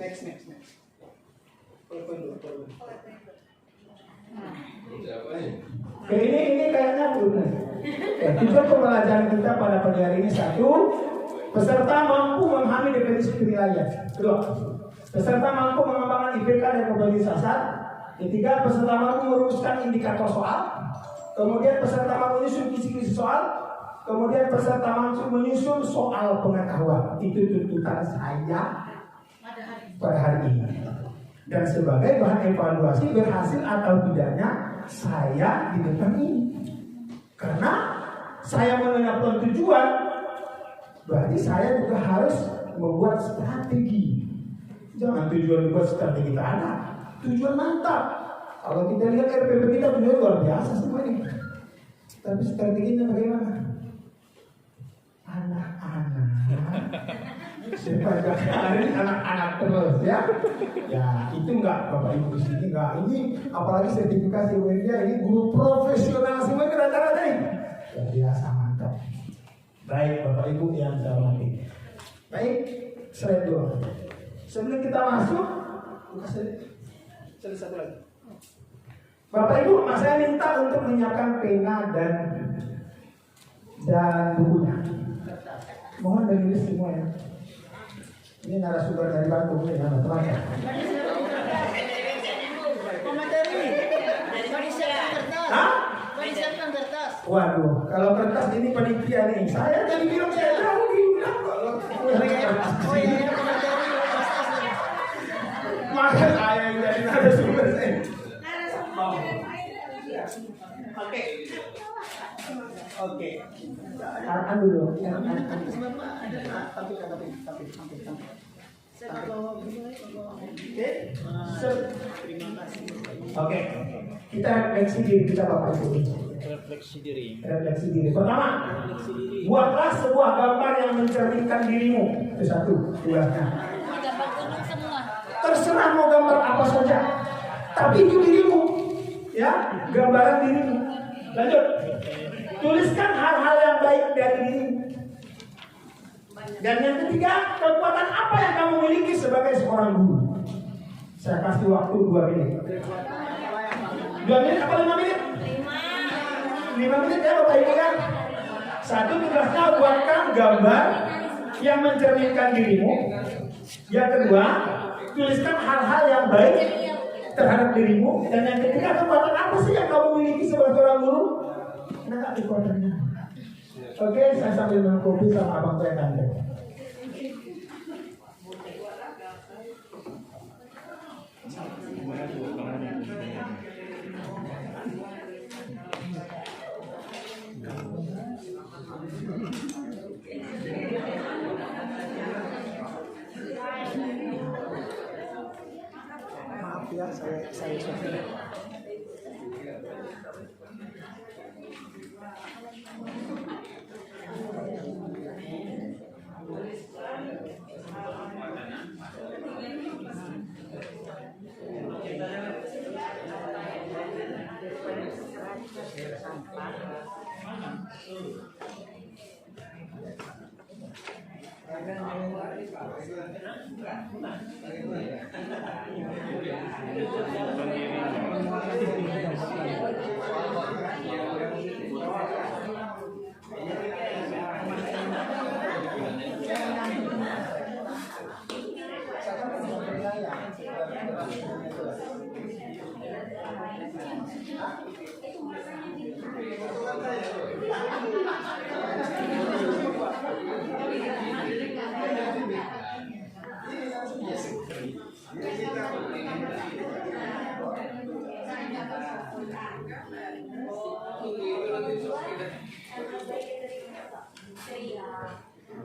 Next. Ini kayaknya belum. Tujuan pembelajaran kita pada pagi hari ini: 1. Peserta mampu memahami definisi penilaian. 2. Peserta mampu mengembangkan IPK dan kompetensi dasar. 3. Peserta mampu merumuskan indikator soal. Kemudian peserta mampu menyusun kisi-kisi soal. Kemudian peserta mampu menyusun soal pengetahuan. Itu tuntutan saya pada hari ini. Dan sebagai bahan evaluasi berhasil atau tidaknya saya di depan ini. Karena saya menetapkan tujuan, berarti saya juga harus membuat strategi. Jangan tujuan dibuat strategi tak ada. Tujuan mantap. Kalau kita lihat RPP kita tujuan luar biasa semua ini. Tapi strateginya bagaimana? Anak-anak. Sepanjang hari anak-anak terus ya. Ya itu enggak Bapak Ibu di sini enggak. Ini apalagi sertifikasi media ini guru profesional semua rata-rata nih. Luar biasa mantap. Baik Bapak Ibu yang saya hormati. Baik, slide 2. Sebelum kita masuk, slide 1 lagi. Bapak Ibu, saya minta untuk menyiapkan pena dan bukunya. Mohon ditulis semua ya. Ini narasumber dari Bandung ya, teman-teman. Waduh, kalau kertas ini panitia nih. Saya tadi bilang saya tahu diundang kok. Maka saya yang jadi narasumber saya. Oke. Tahan dulu. Oke. Kita refleksi diri kita Bapak Ibu. Refleksi diri. Refleksi diri. Pertama, buatlah sebuah gambar yang mencerminkan dirimu. Itu satu tugasnya. Gambar gunung semua. Terserah mau gambar apa saja, tapi itu dirimu, ya, gambaran dirimu. Lanjut, tuliskan hal-hal yang baik dari dirimu. Dan yang ketiga, kekuatan apa yang kamu miliki sebagai seorang guru. Saya kasih waktu 2 menit. 2 menit apa 5 menit? 5 menit ya Bapak Ibu kan. Satu, tugasnya buatkan gambar yang mencerminkan dirimu. Yang kedua, tuliskan hal-hal yang baik terhadap dirimu. Dan yang ketiga, kekuatan apa sih yang kamu miliki sebagai seorang guru? Nah, kekuatannya. Oke, saya sambil minum kopi sama abang saya tante. Maaf ya, saya sudah.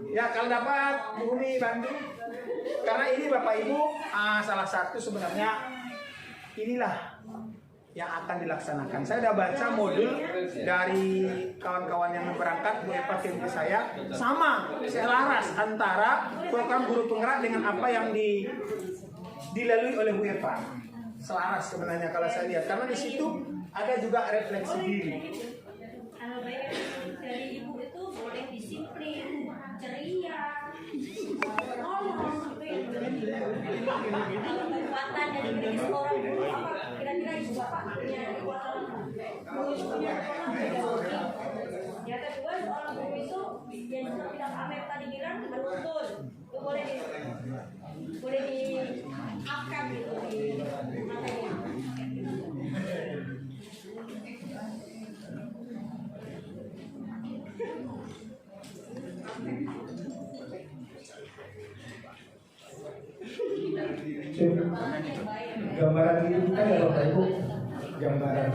Ya, kalau dapat Bu Umi bantu. Karena ini Bapak Ibu salah satu sebenarnya inilah yang akan dilaksanakan. Saya sudah baca modul dari kawan-kawan yang berangkat, Bu Eva tim ke saya, sama selaras antara program guru penggerak dengan apa yang dilalui oleh Bu Eva. Selaras sebenarnya kalau saya lihat, karena di situ ada juga refleksi diri. Kalau baik dari ibu itu boleh disiplin, ceria, nolong, kekuatan dari diri seorang guru apa kira-kira ibu bapak punya kekuatan. Yang kedua seorang guru itu yang tidak Amer tadi bilang betul, itu boleh diangkat gitu di materi. Gambaran diri kita ya Bapak Ibu, gambaran.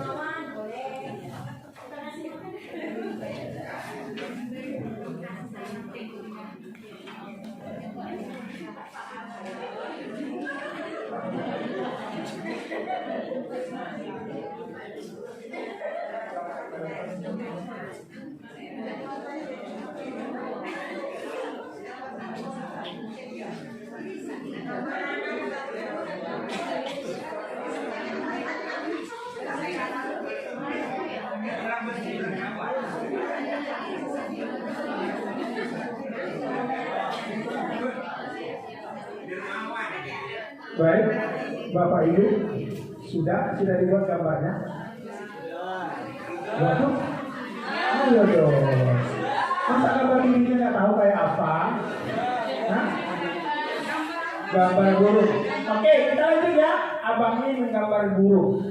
Baik, Bapak Ibu, sudah dibuat gambarnya? Waduh, ayo dong. Masa gambar dirinya nggak tahu kayak apa? Hah? Gambar guru. Oke, kita lanjut ya. Abang ini menggambar guru.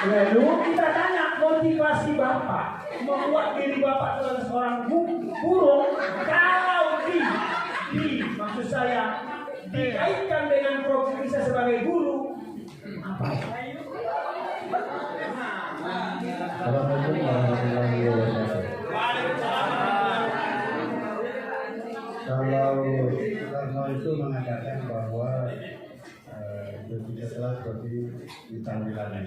Lalu kita tanya motivasi Bapak membuat diri Bapak sebagai seorang guru. Kalau maksud saya dikaitkan dengan profesi saya sebagai guru, apa? Assalamualaikum warahmatullahi wabarakatuh. Kalau Karno itu mengatakan bahwa bekerja seperti di tampilannya.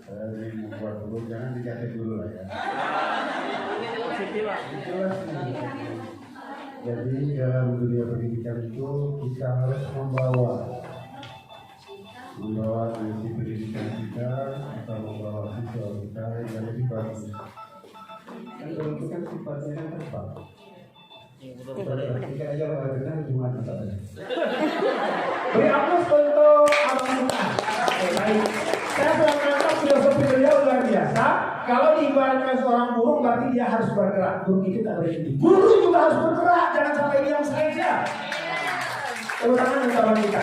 Saya ingin membuat dulu, jangan dicatat dulu lah ya. Jelas nih. Jadi dalam dunia pendidikan itu kita harus membawa prinsip pendidikan kita atau membawa siswa kita yang lebih bagus. Dan kalau itu kan sifatnya kan tepat. Kita aja orang cuma kita aja. Beri aplaus untuk Abang Muka. Baik. Saya sudah menangkap filosofi beliau luar biasa. Kalau diibaratkan seorang burung berarti dia harus bergerak. Burung itu tak berhenti. Guru juga harus bergerak, jangan sampai diam saja. Tepuk tangan untuk Abang kita.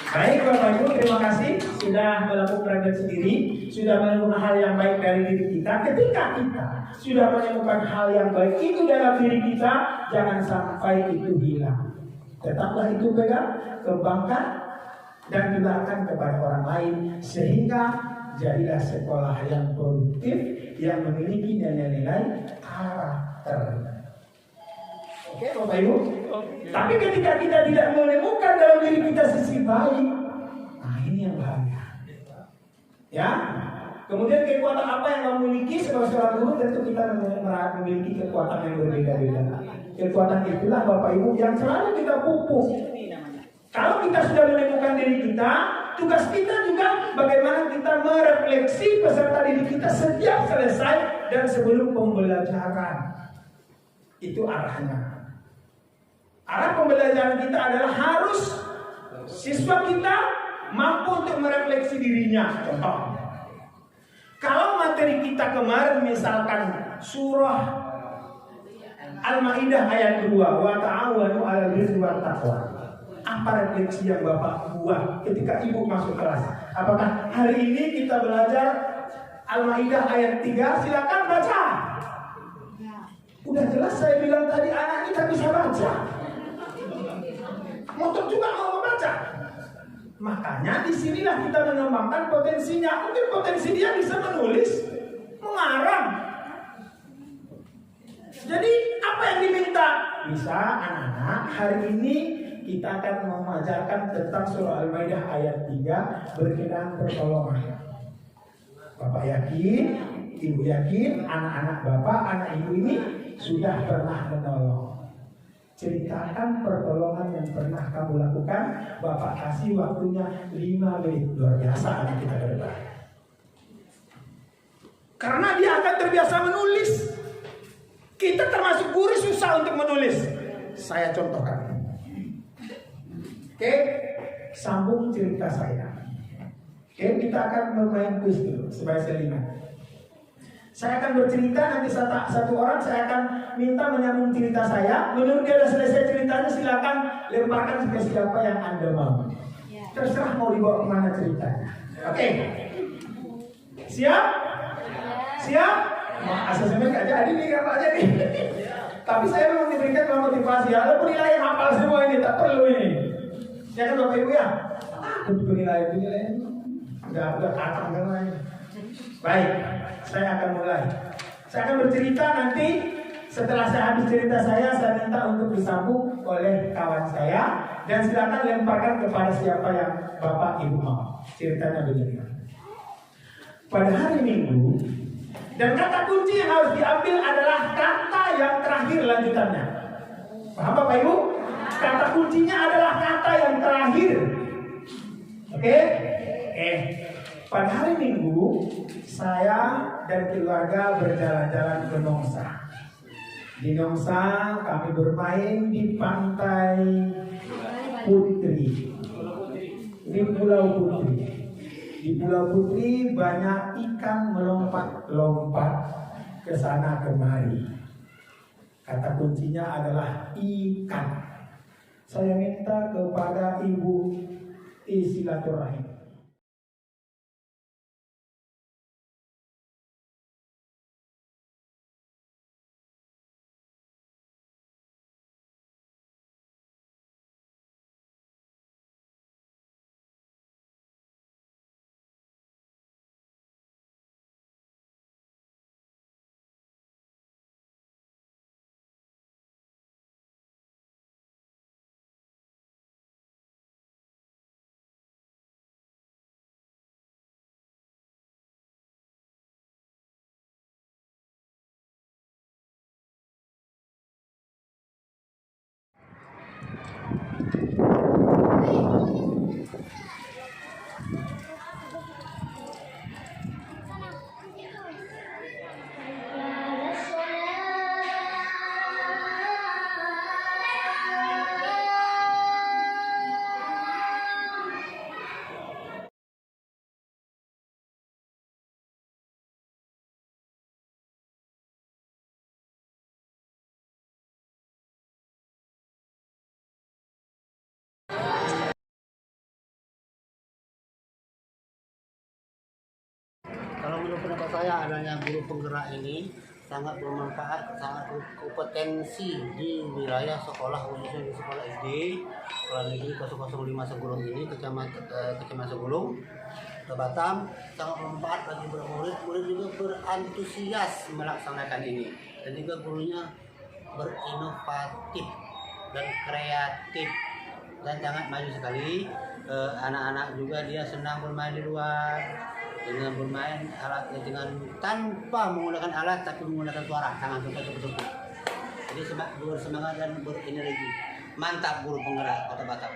Baik Bapak Ibu, terima kasih sudah melakukan project sendiri, sudah menemukan hal yang baik dari diri kita. Ketika kita sudah menemukan hal yang baik itu dalam diri kita, jangan sampai itu hilang. Tetaplah itu pegang, kembangkan, dan tularkan kepada orang lain sehingga jadilah sekolah yang produktif yang memiliki nilai-nilai karakter. Oke Bapak Ibu. Tapi ketika kita tidak menemukan dalam diri kita sisi baik, nah ini yang bahaya. Ya. Kemudian kekuatan apa yang kamu miliki sebagai seorang guru, tentu kita memiliki kekuatan yang berbeda-beda. Kekuatan itulah Bapak Ibu yang selalu kita pupuk. Kalau kita sudah menemukan diri kita, tugas kita juga bagaimana kita merefleksi peserta didik kita setiap selesai dan sebelum pembelajaran. Itu arahnya. Arah pembelajaran kita adalah harus siswa kita mampu untuk merefleksi dirinya. Contoh, kalau materi kita kemarin misalkan surah Al-Maidah ayat 2, wa ta'awanu 'alal birri wat taqwa. Apa refleksi yang Bapak buat ketika Ibu masuk kelas? Apakah hari ini kita belajar Al-Maidah ayat 3? Silakan baca. Udah jelas saya bilang tadi anak kita bisa baca. Motor juga mau membaca. Makanya disinilah kita mengembangkan potensinya. Mungkin potensi dia bisa menulis, mengarang. Jadi apa yang diminta? Bisa anak-anak hari ini kita akan mengajarkan tentang surah Al-Maidah ayat 3 berkenaan pertolongan. Bapak yakin, Ibu yakin, anak-anak Bapak, anak Ibu ini sudah pernah menolong. Ceritakan pertolongan yang pernah kamu lakukan. Bapak kasih waktunya 5 menit. Luar biasa anak kita ke depan. Karena dia akan terbiasa menulis. Kita termasuk guru susah untuk menulis. Saya contohkan. Oke, sambung cerita saya. Oke, kita akan bermain quiz dulu supaya saya ingat. Saya akan bercerita, nanti satu orang saya akan minta menyambung cerita saya. Menurut dia sudah selesai ceritanya, silakan lemparkan ke siapa yang Anda mau. Terserah mau dibawa kemana ceritanya. Oke. Siap? Siap? Asesmen gak jadi nih, gak aja nih. Tapi saya memang diberikan motivasi. Walaupun nilai yang hafal semua ini, tak perlu ini. Ya kan Bapak Ibu ya? Penilaian. Udah kacang kan lain. Baik, saya akan mulai. Saya akan bercerita nanti. Setelah saya habis cerita saya minta untuk disambung oleh kawan saya. Dan silakan lemparkan kepada siapa yang Bapak Ibu mau. Ceritanya begini. Pada hari Minggu, dan kata kunci yang harus diambil adalah kata yang terakhir lanjutannya. Paham Bapak Ibu? Kata kuncinya adalah kata yang terakhir. Oke? Pada hari Minggu, saya dan keluarga berjalan-jalan ke Nongsa. Di Nongsa kami bermain di pantai Putri. Di Pulau Putri. Di Pulau Putri banyak ikan melompat-lompat ke sana kemari. Kata kuncinya adalah ikan. Saya minta kepada Ibu silaturahim. Kalau menurut pendapat saya adanya guru penggerak ini sangat bermanfaat, sangat berkompetensi di wilayah sekolah, khususnya di sekolah SD sekolah negeri 005 Segulung ini, Kecamatan Segulung, Batam. Sangat bermanfaat bagi murid. Murid juga berantusias melaksanakan ini, dan juga gurunya berinovatif dan kreatif dan sangat maju sekali. Anak-anak juga dia senang bermain di luar dengan bermain alat dengan tanpa menggunakan alat tapi menggunakan suara, tangan betul. Jadi bersemangat dan berenergi. Mantap guru penggerak Kota Batam.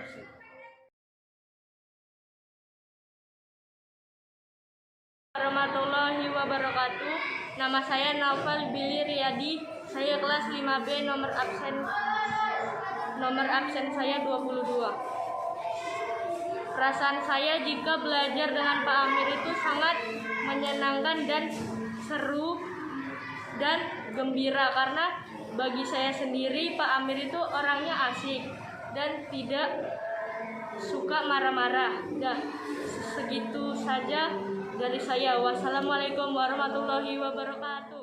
Warahmatullahi wabarakatuh. Nama saya Naufal Billy Riyadi. Saya kelas 5B, nomor absen saya 22. Perasaan saya jika belajar dengan Pak Amir itu sangat menyenangkan dan seru dan gembira, karena bagi saya sendiri Pak Amir itu orangnya asik dan tidak suka marah-marah. Segitu saja dari saya. Wassalamualaikum warahmatullahi wabarakatuh.